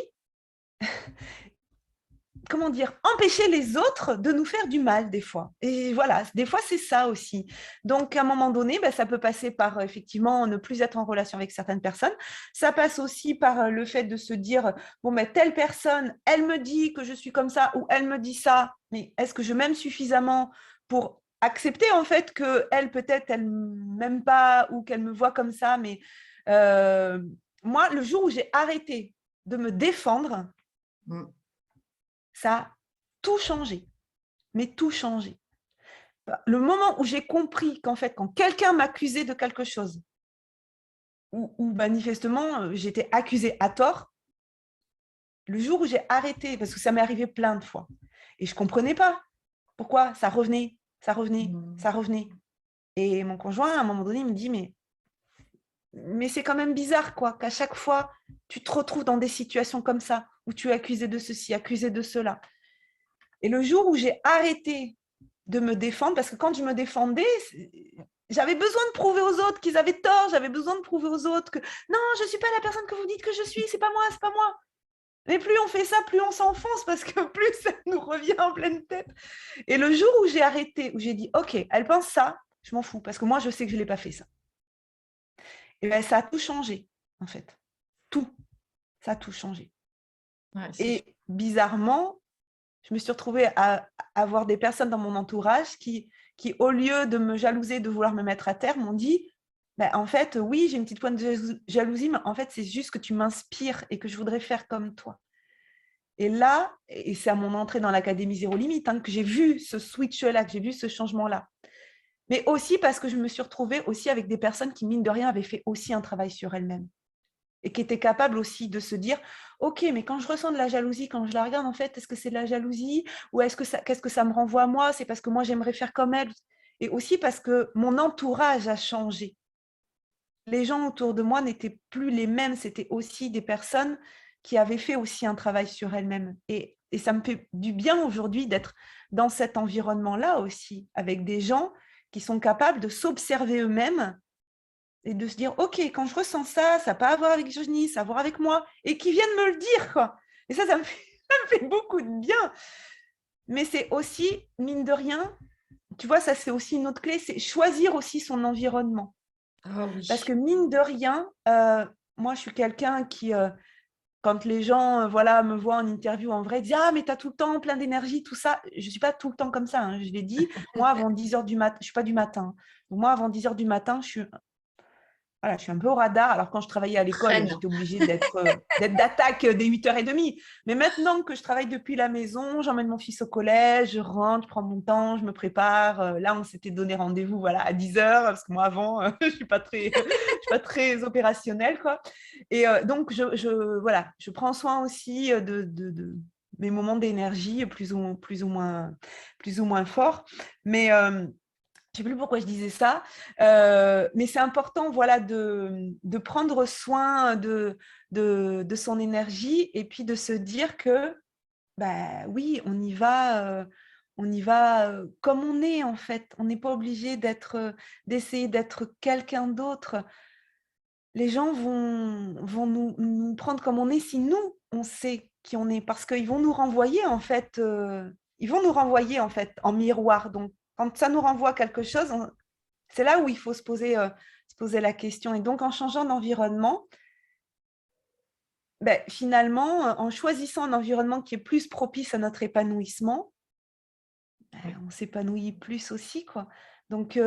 comment dire, empêcher les autres de nous faire du mal des fois. Et voilà, des fois c'est ça aussi. Donc à un moment donné, ben, ça peut passer par effectivement ne plus être en relation avec certaines personnes. Ça passe aussi par le fait de se dire, bon, mais telle personne, elle me dit que je suis comme ça ou elle me dit ça, mais est-ce que je m'aime suffisamment pour accepter en fait qu'elle peut-être elle m'aime pas ou qu'elle me voit comme ça, mais euh, moi, le jour où j'ai arrêté de me défendre, mm, ça a tout changé, mais tout changé. Le moment où j'ai compris qu'en fait, quand quelqu'un m'accusait de quelque chose, ou manifestement j'étais accusée à tort, le jour où j'ai arrêté, parce que ça m'est arrivé plein de fois, et je ne comprenais pas pourquoi ça revenait, ça revenait, mm. ça revenait. Et mon conjoint, à un moment donné, il me dit, mais c'est quand même bizarre, quoi, qu'à chaque fois, tu te retrouves dans des situations comme ça, où tu es accusé de ceci, accusé de cela. Et le jour où j'ai arrêté de me défendre, parce que quand je me défendais, j'avais besoin de prouver aux autres qu'ils avaient tort, j'avais besoin de prouver aux autres que non, je ne suis pas la personne que vous dites que je suis, c'est pas moi, c'est pas moi. Mais plus on fait ça, plus on s'enfonce parce que plus ça nous revient en pleine tête. Et le jour où j'ai arrêté, où j'ai dit, OK, elle pense ça, je m'en fous, parce que moi, je sais que je ne l'ai pas fait ça. Et bien, ça a tout changé, en fait. Tout. Ça a tout changé. Ouais, c'est sûr. Et bizarrement, je me suis retrouvée à avoir des personnes dans mon entourage qui au lieu de me jalouser, de vouloir me mettre à terre, m'ont dit, ben, en fait, oui, j'ai une petite pointe de jalousie, mais en fait, c'est juste que tu m'inspires et que je voudrais faire comme toi. Et là, et c'est à mon entrée dans l'Académie Zéro Limite que j'ai vu ce switch-là, que j'ai vu ce changement-là. Mais aussi parce que je me suis retrouvée aussi avec des personnes qui, mine de rien, avaient fait aussi un travail sur elles-mêmes et qui étaient capables aussi de se dire, OK, mais quand je ressens de la jalousie, quand je la regarde, en fait, est-ce que c'est de la jalousie ou qu'est-ce que ça me renvoie à moi? C'est parce que moi, j'aimerais faire comme elle. Et aussi parce que mon entourage a changé. Les gens autour de moi n'étaient plus les mêmes. C'était aussi des personnes qui avaient fait aussi un travail sur elles-mêmes. Et ça me fait du bien aujourd'hui d'être dans cet environnement-là aussi, avec des gens qui sont capables de s'observer eux-mêmes et de se dire, OK, quand je ressens ça, ça n'a pas à voir avec Johnny, ça a à voir avec moi, et qui viennent me le dire, quoi. Et ça me fait, ça me fait beaucoup de bien. Mais c'est aussi, mine de rien, tu vois, ça c'est aussi une autre clé, c'est choisir aussi son environnement. Ah Parce oui. que mine de rien, moi je suis quelqu'un qui, quand les gens voilà, me voient en interview en vrai, disent ah, mais tu as tout le temps plein d'énergie, tout ça. Je ne suis pas tout le temps comme ça. Je l'ai dit, moi avant 10h du matin, je ne suis pas du matin. Donc, moi avant 10h du matin, je suis voilà, je suis un peu au radar. Alors, quand je travaillais à l'école, Freine. j'étais obligée d'être d'attaque dès 8h30. Mais maintenant que je travaille depuis la maison, j'emmène mon fils au collège, je rentre, je prends mon temps, je me prépare. Là, on s'était donné rendez-vous voilà, à 10h, parce que moi, avant, je ne suis pas très opérationnelle, quoi. Et donc, voilà, je prends soin aussi de mes moments d'énergie plus ou moins forts. Mais je ne sais plus pourquoi je disais ça, mais c'est important voilà, de prendre soin de son énergie et puis de se dire que, bah, oui, on y va comme on est en fait. On n'est pas obligé d'essayer d'être quelqu'un d'autre. Les gens vont nous prendre comme on est si nous, on sait qui on est, parce qu'ils vont nous renvoyer en fait, en miroir. Donc, quand ça nous renvoie quelque chose, c'est là où il faut se poser la question. Et donc, en changeant d'environnement, ben, finalement, en choisissant un environnement qui est plus propice à notre épanouissement, ben, on s'épanouit plus aussi, quoi. Donc,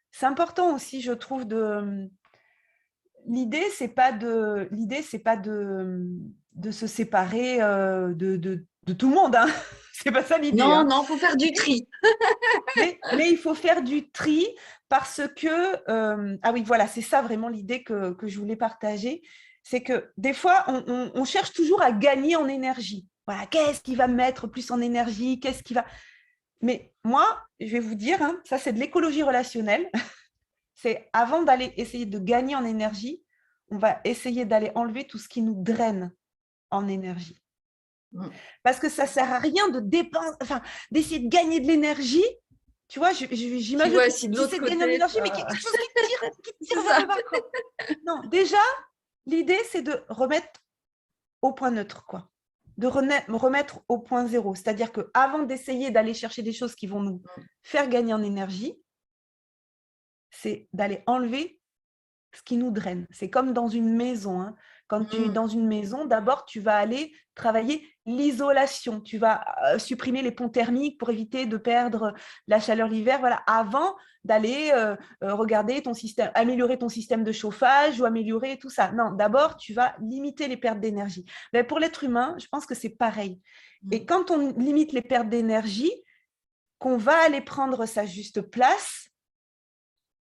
c'est important aussi, je trouve, l'idée, c'est pas de se séparer de tout le monde, hein. C'est pas ça l'idée, Non, hein. non, faut faire du tri. Mais il faut faire du tri parce que, ah oui, voilà, c'est ça vraiment l'idée que je voulais partager. C'est que des fois, on cherche toujours à gagner en énergie. Voilà, qu'est-ce qui va me mettre plus en énergie? Qu'est-ce qui va… Mais moi, je vais vous dire, hein, ça c'est de l'écologie relationnelle. C'est avant d'aller essayer de gagner en énergie, on va essayer d'aller enlever tout ce qui nous draine en énergie. Parce que ça ne sert à rien de dépenser, enfin, d'essayer de gagner de l'énergie. Tu vois, Puis j'imagine ouais, que si de tu l'autre essaies de gagner en côté, énergie, mais qu'il y a quelque chose qui te tire c'est vers ça. le bas, quoi. Non, déjà, l'idée, c'est de remettre au point neutre, quoi. De remettre au point zéro. C'est-à-dire qu'avant d'essayer d'aller chercher des choses qui vont nous faire gagner en énergie, c'est d'aller enlever ce qui nous draine. C'est comme dans une maison, hein. Quand tu es dans une maison, d'abord, tu vas aller travailler l'isolation. Tu vas supprimer les ponts thermiques pour éviter de perdre la chaleur l'hiver, voilà, avant d'aller regarder ton système, améliorer ton système de chauffage ou améliorer tout ça. Non, d'abord, tu vas limiter les pertes d'énergie. Mais pour l'être humain, je pense que c'est pareil. Et quand on limite les pertes d'énergie, qu'on va aller prendre sa juste place,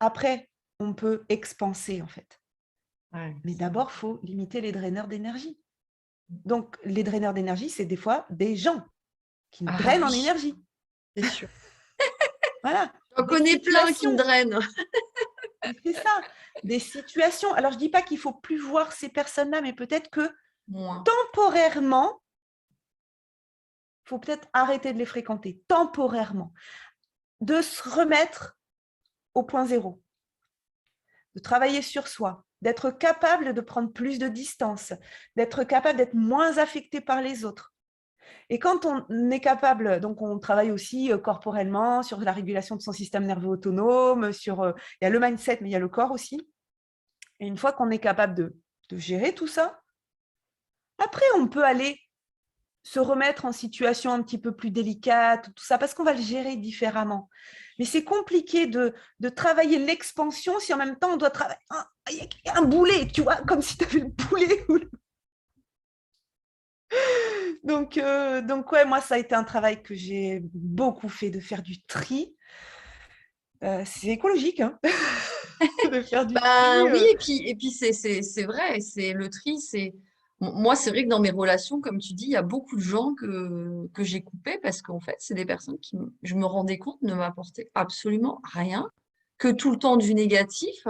après, on peut expanser, en fait. Ouais, Mais d'abord, il faut limiter les draineurs d'énergie. Donc, les draineurs d'énergie, c'est des fois des gens qui nous ah drainent en oui, énergie. c'est sûr. Voilà, J'en des connais plein qui me situations. drainent. C'est ça, des situations. Alors, je ne dis pas qu'il ne faut plus voir ces personnes-là, mais peut-être que Moins. temporairement, il faut peut-être arrêter de les fréquenter, temporairement, de se remettre au point zéro, de travailler sur soi, d'être capable de prendre plus de distance, d'être capable d'être moins affecté par les autres. Et quand on est capable, donc on travaille aussi corporellement sur la régulation de son système nerveux autonome, il y a le mindset, mais il y a le corps aussi. Et une fois qu'on est capable de gérer tout ça, après on peut aller se remettre en situation un petit peu plus délicate, tout ça, parce qu'on va le gérer différemment. Mais c'est compliqué de travailler l'expansion si en même temps on doit travailler un boulet, tu vois, comme si tu avais le boulet. Donc ouais, moi, ça a été un travail que j'ai beaucoup fait, de faire du tri. C'est écologique, hein, de faire du tri. Ben oui, et puis c'est vrai, c'est le tri, c'est moi c'est vrai que dans mes relations, comme tu dis, il y a beaucoup de gens que j'ai coupés parce qu'en fait, c'est des personnes qui, je me rendais compte, ne m'apportaient absolument rien, que tout le temps du négatif.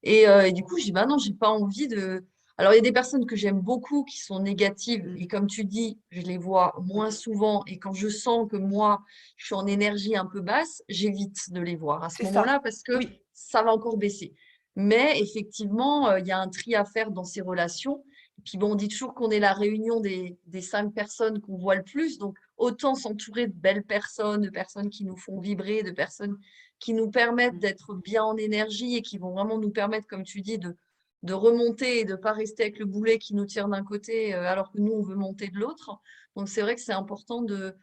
Et du coup, je dis, bah non, j'ai pas envie de. Alors, il y a des personnes que j'aime beaucoup qui sont négatives, et comme tu dis, je les vois moins souvent, et quand je sens que moi, je suis en énergie un peu basse, j'évite de les voir à ce C'est moment-là ça. parce que Oui. ça va encore baisser. Mais effectivement, il y a un tri à faire dans ces relations. Et puis bon, on dit toujours qu'on est la réunion des 5 personnes qu'on voit le plus. Donc, autant s'entourer de belles personnes, de personnes qui nous font vibrer, de personnes qui nous permettent d'être bien en énergie et qui vont vraiment nous permettre, comme tu dis, de remonter et de ne pas rester avec le boulet qui nous tire d'un côté alors que nous, on veut monter de l'autre. Donc, c'est vrai que c'est important de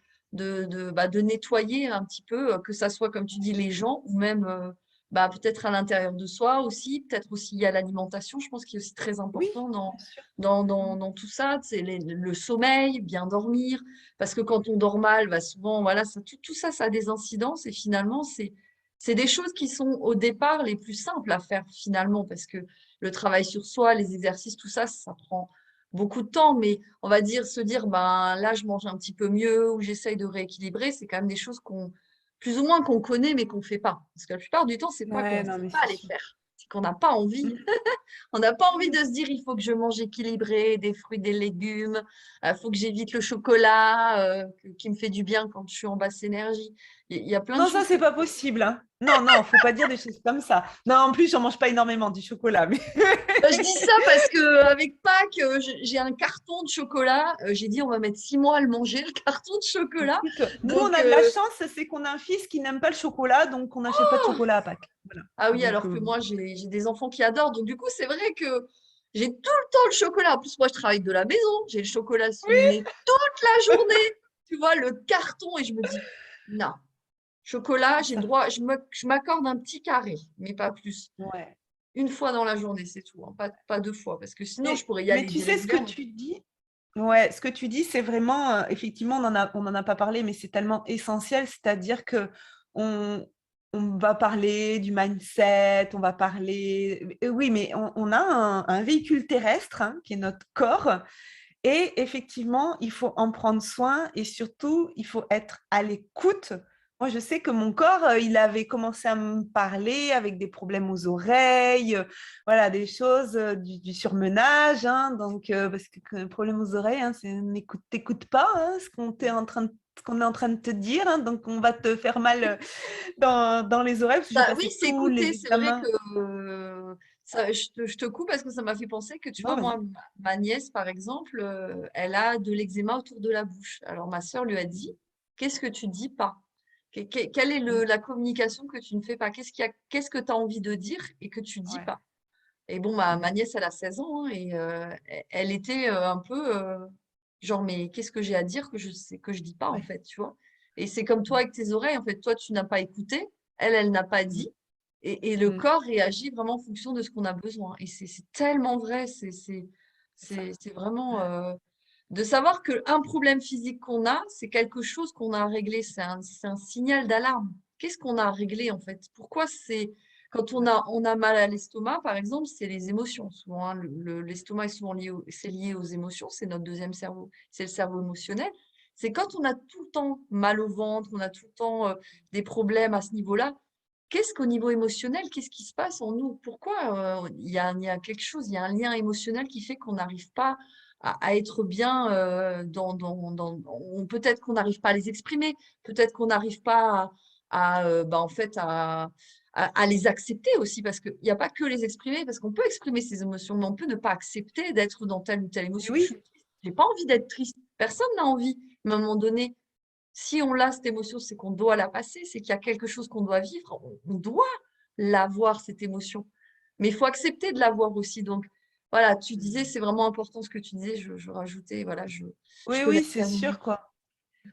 nettoyer un petit peu, que ça soit, comme tu dis, les gens ou même bah, peut-être à l'intérieur de soi aussi, peut-être aussi il y a l'alimentation, je pense qu'il est aussi très Oui, important bien sûr. dans tout ça, c'est le sommeil, bien dormir, parce que quand on dort mal, bah, souvent, voilà, tout ça, ça a des incidences et finalement, c'est des choses qui sont au départ les plus simples à faire finalement, parce que le travail sur soi, les exercices, tout ça, ça prend beaucoup de temps, mais on va dire, se dire, ben là, je mange un petit peu mieux ou j'essaye de rééquilibrer, c'est quand même des choses plus ou moins qu'on connaît, mais qu'on ne fait pas. Parce que la plupart du temps, c'est pas qu'on Ouais, ne non, sait mais pas c'est les sûr. faire, c'est qu'on n'a pas envie. Mm. On n'a pas envie de se dire, il faut que je mange équilibré, des fruits, des légumes, il faut que j'évite le chocolat, qui me fait du bien quand je suis en basse énergie. Il y a plein de Non, ça, choses que c'est pas possible, hein. Non, non, faut pas dire des choses comme ça. Non, en plus, j'en mange pas énormément du chocolat, mais Je dis ça parce que avec Pâques, j'ai un carton de chocolat. J'ai dit, on va mettre 6 mois à le manger, le carton de chocolat. écoute, nous, on Donc, a de la chance, c'est qu'on a un fils qui n'aime pas le chocolat, donc on n'achète pas de chocolat à Pâques. Voilà. ah oui, Donc, alors que moi, j'ai des enfants qui adorent. Donc, du coup, c'est vrai que j'ai tout le temps le chocolat. En plus, moi, je travaille de la maison. J'ai le chocolat sous le nez toute la journée. Tu vois, le carton. Et je me dis, non, chocolat, j'ai le ça, droit. Je m'accorde un petit carré, mais pas plus. ouais. Une fois dans la journée, c'est tout, hein. Pas 2 fois. Parce que sinon, je pourrais y Mais aller tu sais ce que régulièrement. tu dis? Ouais, ce que tu dis, c'est vraiment, effectivement, on en a pas parlé, mais c'est tellement essentiel, c'est-à-dire que on, on va parler du mindset, on va parler, oui, mais on a un véhicule terrestre, hein, qui est notre corps, et effectivement, il faut en prendre soin et surtout, il faut être à l'écoute. Moi, je sais que mon corps, il avait commencé à me parler avec des problèmes aux oreilles, voilà, des choses, du surmenage, hein, donc, parce que le problème aux oreilles, hein, c'est t'écoutes pas, hein, ce qu'on est en train de te dire, hein, donc on va te faire mal, dans les oreilles, parce que j'ai Bah oui, passé c'est tous écouter. les C'est vrai que examens. je te coupe parce que ça m'a fait penser que, tu Non, vois, moi, vas-y. ma nièce, par exemple, elle a de l'eczéma autour de la bouche. Alors, ma sœur lui a dit, qu'est-ce que tu dis pas? Quelle est Mm. la communication que tu ne fais pas? Qu'est-ce que tu as envie de dire et que tu dis Ouais. pas? Et bon, ma Mm. nièce, elle a 16 ans hein, et elle était un peu genre, mais qu'est-ce que j'ai à dire que je sais que je dis pas en Ouais. fait, tu vois? Et c'est comme toi avec tes oreilles, en fait, toi, tu n'as pas écouté, elle n'a pas Mm. dit, et le Mm. corps réagit vraiment en fonction de ce qu'on a besoin. Et c'est tellement vrai, C'est ça. c'est vraiment de savoir qu'un problème physique qu'on a, c'est quelque chose qu'on a à régler, c'est un signal d'alarme. Qu'est-ce qu'on a à régler en fait? Pourquoi c'est quand on a mal à l'estomac, par exemple, c'est les émotions. Souvent, hein. L'estomac est souvent c'est lié aux émotions, c'est notre deuxième cerveau, c'est le cerveau émotionnel. C'est quand on a tout le temps mal au ventre, on a tout le temps des problèmes à ce niveau-là. Qu'est-ce qu'au niveau émotionnel, qu'est-ce qui se passe en nous? Pourquoi il y a quelque chose, il y a un lien émotionnel qui fait qu'on n'arrive pas à être bien peut-être qu'on n'arrive pas à les exprimer, peut-être qu'on n'arrive pas bah, en fait, à les accepter aussi, parce qu'il n'y a pas que les exprimer, parce qu'on peut exprimer ses émotions, mais on peut ne pas accepter d'être dans telle ou telle Mais émotion. Je suis oui, triste, j'ai pas envie d'être triste. Personne n'a envie. Mais à un moment donné, si on a cette émotion, c'est qu'on doit la passer, c'est qu'il y a quelque chose qu'on doit vivre. On doit l'avoir, cette émotion. Mais il faut accepter de l'avoir aussi. Donc, voilà, tu disais, c'est vraiment important ce que tu disais. Je rajoutais, voilà, je oui, te oui, laisse c'est terminer. sûr, quoi.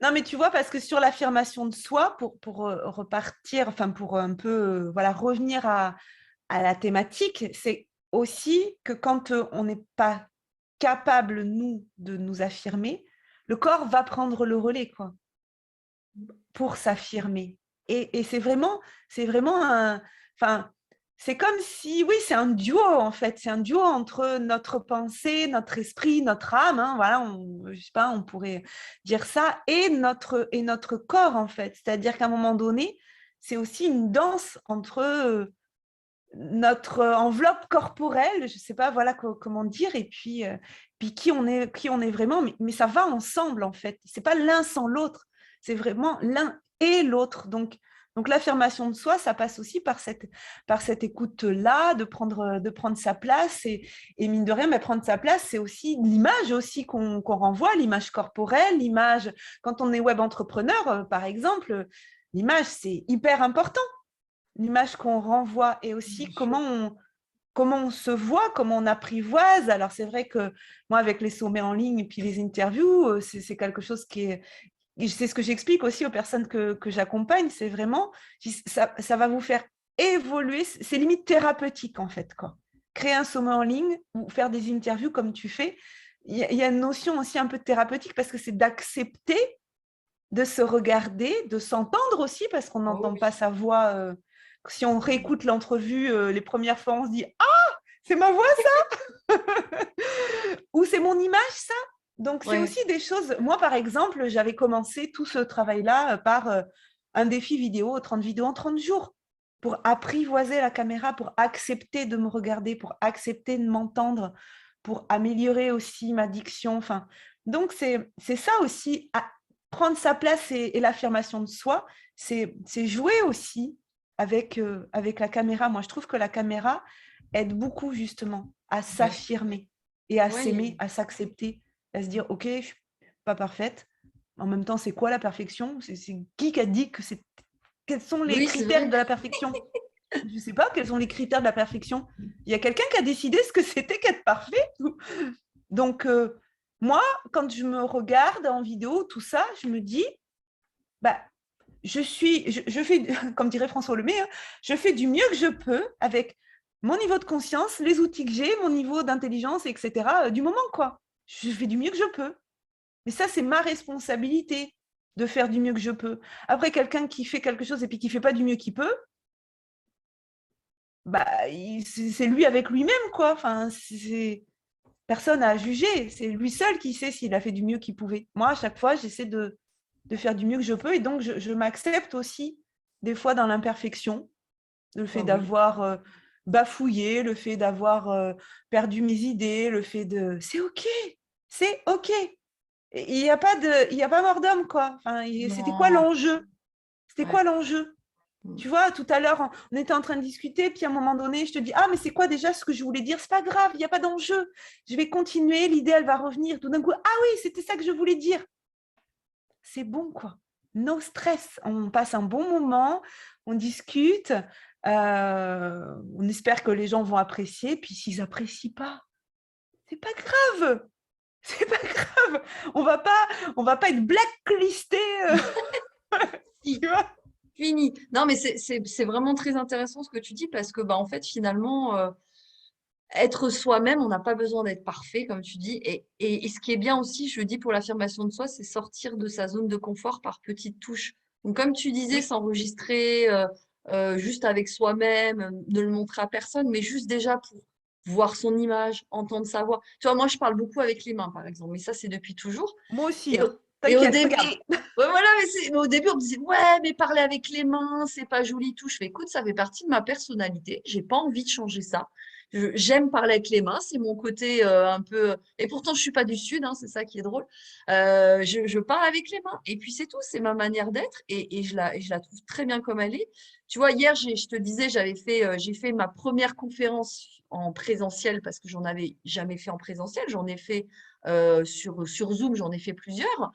Non, mais tu vois, parce que sur l'affirmation de soi, pour repartir, enfin, pour un peu, voilà, revenir à la thématique, c'est aussi que quand on n'est pas capable, nous, de nous affirmer, le corps va prendre le relais, quoi, pour s'affirmer. Et c'est vraiment un, enfin, c'est comme si, oui, c'est un duo en fait, c'est un duo entre notre pensée, notre esprit, notre âme, hein, voilà, je sais pas, on pourrait dire ça, et notre corps en fait. C'est-à-dire qu'à un moment donné, c'est aussi une danse entre notre enveloppe corporelle, je sais pas, voilà comment dire, et puis qui on est vraiment, mais ça va ensemble en fait. C'est pas l'un sans l'autre, c'est vraiment l'un et l'autre. Donc l'affirmation de soi, ça passe aussi par cette écoute-là, de prendre sa place et mine de rien, mais prendre sa place, c'est aussi l'image aussi qu'on renvoie, l'image corporelle, l'image, quand on est web entrepreneur, par exemple, l'image, c'est hyper important l'image qu'on renvoie et aussi Bien sûr. comment on se voit, comment on apprivoise. Alors, c'est vrai que moi, avec les sommets en ligne et puis les interviews, c'est quelque chose qui est. C'est ce que j'explique aussi aux personnes que j'accompagne, c'est vraiment, ça va vous faire évoluer, c'est limite thérapeutique en fait, quoi. Créer un sommet en ligne ou faire des interviews comme tu fais, il y a une notion aussi un peu thérapeutique parce que c'est d'accepter de se regarder, de s'entendre aussi parce qu'on Oh n'entend oui. pas sa voix. Si on réécoute l'entrevue les premières fois, on se dit « Ah, c'est ma voix ça !» Ou c'est mon image ça. Donc, c'est Ouais. aussi des choses. Moi, par exemple, j'avais commencé tout ce travail-là par un défi vidéo, 30 vidéos en 30 jours, pour apprivoiser la caméra, pour accepter de me regarder, pour accepter de m'entendre, pour améliorer aussi ma diction. Enfin, donc, c'est ça aussi, prendre sa place et l'affirmation de soi, c'est jouer aussi avec la caméra. Moi, je trouve que la caméra aide beaucoup justement à Ouais. s'affirmer et à s'aimer, Ouais. à s'accepter, à se dire, OK, je ne suis pas parfaite. En même temps, c'est quoi la perfection? C'est qui a dit que c'est... Quels sont les Oui, c'est critères vrai. de la perfection? Je ne sais pas quels sont les critères de la perfection. Il y a quelqu'un qui a décidé ce que c'était qu'être parfait. Donc, moi, quand je me regarde en vidéo, tout ça, je me dis, bah, je fais, comme dirait François Lemay, hein, je fais du mieux que je peux avec mon niveau de conscience, les outils que j'ai, mon niveau d'intelligence, etc. Du moment, quoi. Je fais du mieux que je peux. Mais ça, c'est ma responsabilité de faire du mieux que je peux. Après, quelqu'un qui fait quelque chose et puis qui ne fait pas du mieux qu'il peut, bah, c'est lui avec lui-même, quoi. Enfin, personne à juger. C'est lui seul qui sait s'il a fait du mieux qu'il pouvait. Moi, à chaque fois, j'essaie de faire du mieux que je peux. Et donc, je m'accepte aussi des fois dans l'imperfection, le fait Oh oui. d'avoir bafouillé, le fait d'avoir perdu mes idées, le fait de... C'est OK, c'est OK. Il n'y a pas mort d'homme, quoi. Enfin, c'était quoi Non. l'enjeu? C'était quoi Ouais. l'enjeu? Mm. Tu vois, tout à l'heure, on était en train de discuter, puis à un moment donné, je te dis, ah, mais c'est quoi déjà ce que je voulais dire? C'est pas grave, il n'y a pas d'enjeu. Je vais continuer, l'idée, elle va revenir. Tout d'un coup, ah oui, c'était ça que je voulais dire. C'est bon, quoi. No stress. On passe un bon moment, on discute, on espère que les gens vont apprécier, puis s'ils n'apprécient pas, c'est pas grave. C'est pas grave. On va pas être blacklisté, Si, tu vois. fini. Non, mais c'est vraiment très intéressant ce que tu dis parce que, bah, en fait, finalement, être soi-même, on n'a pas besoin d'être parfait, comme tu dis. Et ce qui est bien aussi, je dis pour l'affirmation de soi, c'est sortir de sa zone de confort par petites touches. Donc, comme tu disais, Oui, s'enregistrer juste avec soi-même, ne le montrer à personne, mais juste déjà pour voir son image, entendre sa voix. Tu vois, moi, je parle beaucoup avec les mains, par exemple, mais ça, c'est depuis toujours. moi aussi, Et, hein. et au T'inquiète, début, regarde. ouais, voilà, mais au début, on me disait, ouais, mais parler avec les mains, c'est pas joli, tout. Je fais, écoute, ça fait partie de ma personnalité. J'ai pas envie de changer ça. J'aime parler avec les mains, c'est mon côté un peu. Et pourtant, je suis pas du Sud, hein, c'est ça qui est drôle. Je parle avec les mains. Et puis, c'est tout, c'est ma manière d'être. Et je la trouve très bien comme elle est. Tu vois, hier, je te disais, j'ai fait ma première conférence en présentiel parce que j'en avais jamais fait en présentiel. J'en ai fait sur Zoom, j'en ai fait plusieurs.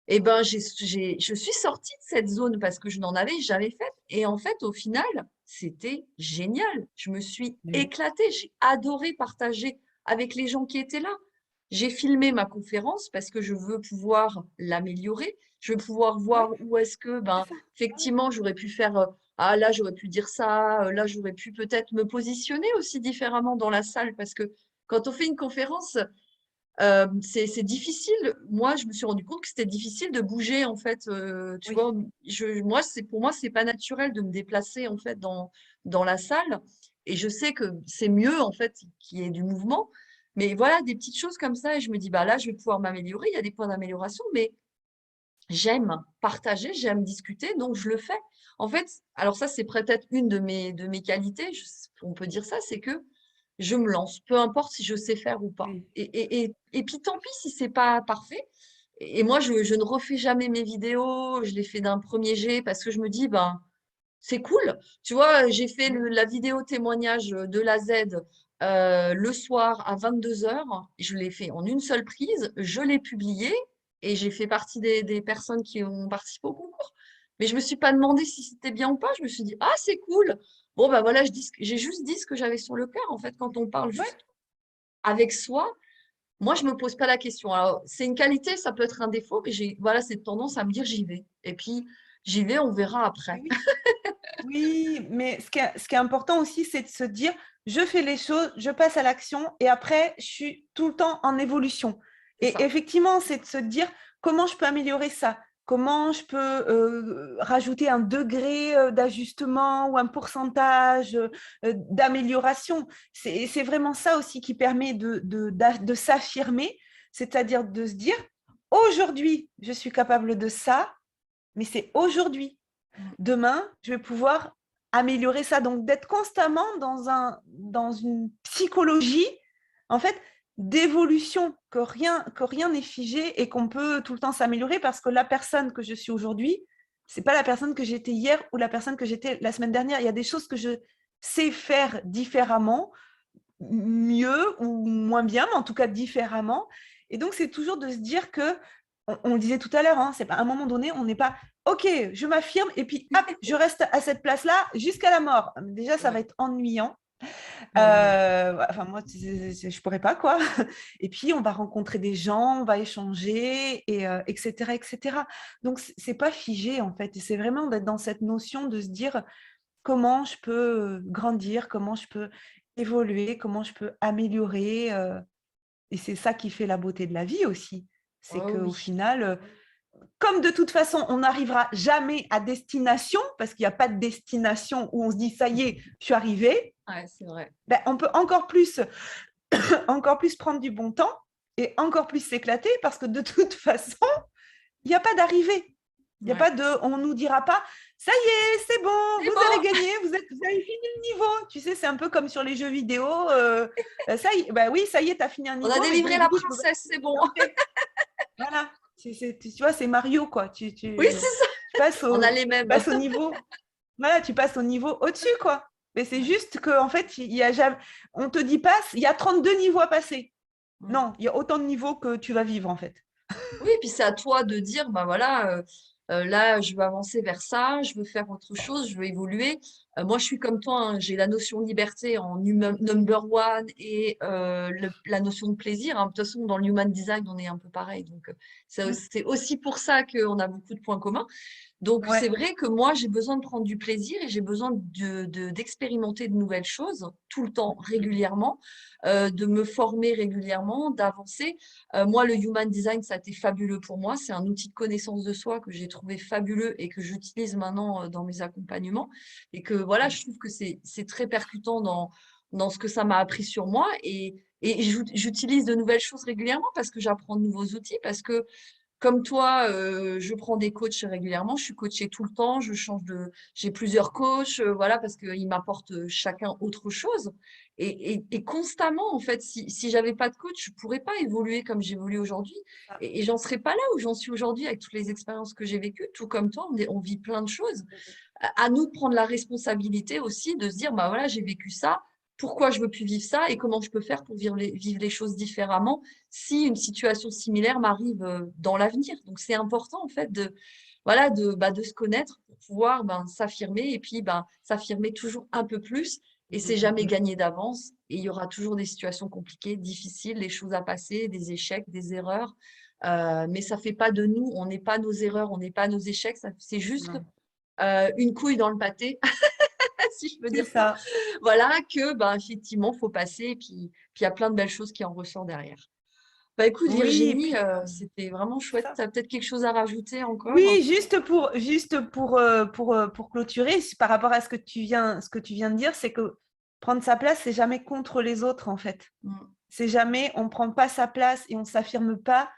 Et ben, je suis sortie de cette zone parce que je n'en avais jamais fait. Et en fait, au final, c'était génial. Je me suis Oui. éclatée. J'ai adoré partager avec les gens qui étaient là. J'ai filmé ma conférence parce que je veux pouvoir l'améliorer. Je veux pouvoir Ouais, voir où est-ce que, c'est ben, ça. effectivement, j'aurais pu faire, ah là, j'aurais pu dire ça, là, j'aurais pu peut-être me positionner aussi différemment dans la salle parce que quand on fait une conférence, c'est difficile. Moi, je me suis rendu compte que c'était difficile de bouger, en fait. Tu Oui. vois, pour moi, c'est pas naturel de me déplacer, en fait, dans la salle. Et je sais que c'est mieux, en fait, qu'il y ait du mouvement. Mais voilà, des petites choses comme ça. Et je me dis, bah là, je vais pouvoir m'améliorer. Il y a des points d'amélioration, mais j'aime partager, j'aime discuter, donc je le fais. En fait, alors ça, c'est peut-être une de mes qualités, on peut dire ça, c'est que je me lance, peu importe si je sais faire ou pas. Oui. Et puis tant pis si c'est pas parfait. Et moi, je ne refais jamais mes vidéos, je les fais d'un premier jet parce que je me dis, ben, c'est cool. Tu vois, j'ai fait la vidéo témoignage de la Z le soir à 22 heures. Je l'ai fait en une seule prise, je l'ai publié et j'ai fait partie des personnes qui ont participé au concours. Mais je me suis pas demandé si c'était bien ou pas. Je me suis dit, ah, c'est cool. Bon, ben voilà, j'ai juste dit ce que j'avais sur le cœur. En fait, quand on parle Ouais. juste avec soi, moi, je me pose pas la question. Alors, c'est une qualité, ça peut être un défaut, mais j'ai, voilà, cette tendance à me dire, j'y vais. Et puis, j'y vais, on verra après. Oui. Oui, mais ce qui est important aussi, c'est de se dire, je fais les choses, je passe à l'action et après, je suis tout le temps en évolution. C'est Et ça. effectivement, c'est de se dire comment je peux améliorer ça, comment je peux rajouter un degré d'ajustement ou un pourcentage d'amélioration. C'est vraiment ça aussi qui permet de s'affirmer, c'est-à-dire de se dire, aujourd'hui, je suis capable de ça, mais c'est aujourd'hui. Demain, je vais pouvoir améliorer ça. Donc, d'être constamment dans une psychologie, en fait, d'évolution, que rien n'est figé et qu'on peut tout le temps s'améliorer parce que la personne que je suis aujourd'hui, c'est pas la personne que j'étais hier ou la personne que j'étais la semaine dernière. Il y a des choses que je sais faire différemment, mieux ou moins bien, mais en tout cas différemment. Et donc, c'est toujours de se dire que, on le disait tout à l'heure, hein, c'est pas à un moment donné, on n'est pas OK, je m'affirme et puis hop, je reste à cette place-là jusqu'à la mort. Déjà, ça va être ennuyant. Enfin, moi, je pourrais pas, quoi. Et puis, on va rencontrer des gens, on va échanger, et, etc., etc. Donc, c'est pas figé, en fait. Et c'est vraiment d'être dans cette notion de se dire comment je peux grandir, comment je peux évoluer, comment je peux améliorer. Et c'est ça qui fait la beauté de la vie aussi. C'est Oh qu'au oui. final, comme de toute façon, on n'arrivera jamais à destination, parce qu'il n'y a pas de destination où on se dit, ça y est, je suis arrivé, Ouais, c'est vrai. ben, on peut encore plus prendre du bon temps et encore plus s'éclater, parce que de toute façon, il n'y a pas d'arrivée. Il n'y a Ouais. pas on ne nous dira pas, ça y est, c'est bon, C'est vous avez bon, gagné, vous avez fini le niveau. Tu sais, c'est un peu comme sur les jeux vidéo. Ça y est, bah oui, ça y est, tu as fini un on a niveau, mais délivré donc du la coup, je peux princesse, c'est bon. passer. Voilà. Tu vois, c'est Mario, quoi. Oui, c'est ça. Tu passes On a au, les tu mêmes. passes au niveau. Voilà, tu passes au niveau au-dessus, quoi. Mais c'est Ouais. juste qu'en fait, il y a jamais, on te dit passe, il y a 32 niveaux à passer. Mm. Non, il y a autant de niveaux que tu vas vivre, en fait. Oui, puis c'est à toi de dire, bah voilà, là, je veux avancer vers ça, je veux faire autre chose, je veux évoluer. Moi, je suis comme toi, hein, j'ai la notion de liberté en number one et la notion de plaisir, hein. De toute façon, dans le human design, on est un peu pareil. Donc, Mm. c'est aussi pour ça qu'on a beaucoup de points communs. Donc, c'est Ouais. vrai que moi, j'ai besoin de prendre du plaisir et j'ai besoin d'expérimenter de nouvelles choses tout le temps, régulièrement, de me former régulièrement, d'avancer. Moi, le Human Design, ça a été fabuleux pour moi. C'est un outil de connaissance de soi que j'ai trouvé fabuleux et que j'utilise maintenant dans mes accompagnements. Et que voilà, je trouve que c'est très percutant dans ce que ça m'a appris sur moi. Et j'utilise de nouvelles choses régulièrement parce que j'apprends de nouveaux outils, parce que comme toi, je prends des coachs régulièrement, je suis coachée tout le temps, j'ai plusieurs coachs, voilà, parce qu'ils m'apportent chacun autre chose. Et constamment, en fait, si j'avais pas de coach, je pourrais pas évoluer comme j'évolue aujourd'hui. Et j'en serais pas là où j'en suis aujourd'hui avec toutes les expériences que j'ai vécues, tout comme toi, on vit plein de choses. À nous de prendre la responsabilité aussi de se dire, bah voilà, j'ai vécu ça, pourquoi je veux plus vivre ça et comment je peux faire pour vivre les choses différemment si une situation similaire m'arrive dans l'avenir. Donc, c'est important, en fait, voilà, de se connaître pour pouvoir s'affirmer et puis s'affirmer toujours un peu plus. Et c'est jamais gagné d'avance. Et il y aura toujours des situations compliquées, difficiles, des choses à passer, des échecs, des erreurs. Mais ça fait pas de nous, on n'est pas nos erreurs, on n'est pas nos échecs. C'est juste Non. une couille dans le pâté, si je peux C'est dire ça. ça. Voilà, que effectivement, faut passer. Et puis il y a plein de belles choses qui en ressortent derrière. Bah écoute, Oui, et Virginie, puis, c'était vraiment c'est chouette. ça. Tu as peut-être quelque chose à rajouter encore? Oui, pour clôturer, par rapport à ce que tu viens de dire, c'est que prendre sa place, c'est jamais contre les autres, en fait. Mm. C'est jamais, on ne prend pas sa place et on ne s'affirme pas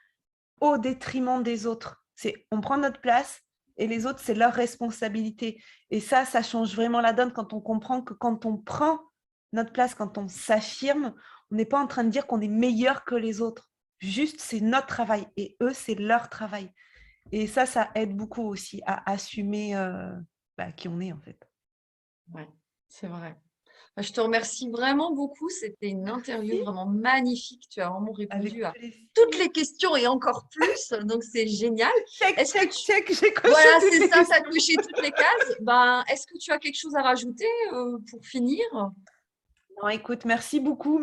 au détriment des autres. C'est, on prend notre place et les autres, c'est leur responsabilité. Et ça change vraiment la donne quand on comprend que quand on prend notre place, quand on s'affirme, on n'est pas en train de dire qu'on est meilleur que les autres. Juste, c'est notre travail et eux, c'est leur travail. Et ça aide beaucoup aussi à assumer qui on est, en fait. Ouais, c'est vrai. Bah, je te remercie vraiment beaucoup. C'était une interview Merci, vraiment magnifique. Tu as vraiment avec répondu à toutes plaisir. les questions et encore plus. Donc, c'est génial. Check, Est-ce que check, tu... check, j'ai coché Voilà, toutes c'est les ça, tu as questions. coché toutes les cases. Est-ce que tu as quelque chose à rajouter pour finir? Non, écoute, merci beaucoup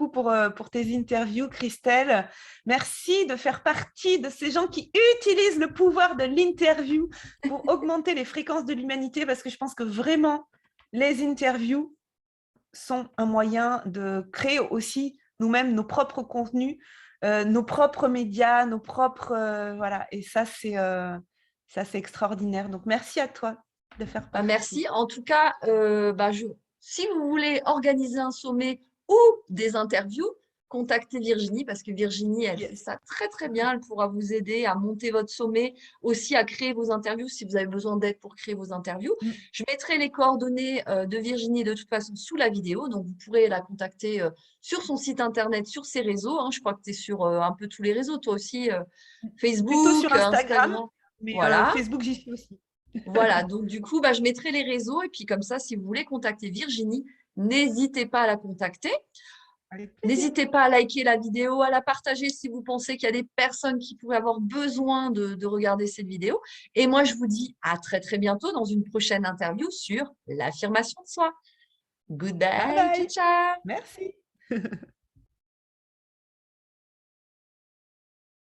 pour tes interviews, Christelle. Merci de faire partie de ces gens qui utilisent le pouvoir de l'interview pour augmenter les fréquences de l'humanité, parce que je pense que vraiment, les interviews sont un moyen de créer aussi nous-mêmes nos propres contenus, nos propres médias, nos propres… voilà, et ça, c'est extraordinaire. Donc, merci à toi de faire Bah, partie. merci. En tout cas, si vous voulez organiser un sommet ou des interviews, contactez Virginie parce que Virginie, elle fait Yes. ça très très bien. Elle pourra vous aider à monter votre sommet, aussi à créer vos interviews si vous avez besoin d'aide pour créer vos interviews. Mm. Je mettrai les coordonnées de Virginie de toute façon sous la vidéo, donc vous pourrez la contacter sur son site internet, sur ses réseaux, hein. Je crois que tu es sur un peu tous les réseaux, toi aussi, Plutôt sur Facebook, Instagram, Instagram. mais Voilà. Facebook, j'y suis aussi. Voilà, donc du coup, je mettrai les réseaux et puis comme ça, si vous voulez contacter Virginie, n'hésitez pas à la contacter. Avec plaisir. N'hésitez pas à liker la vidéo, à la partager si vous pensez qu'il y a des personnes qui pourraient avoir besoin de regarder cette vidéo. Et moi, je vous dis à très très bientôt dans une prochaine interview sur l'affirmation de soi. Bye Goodbye, ciao bye. ciao! Merci.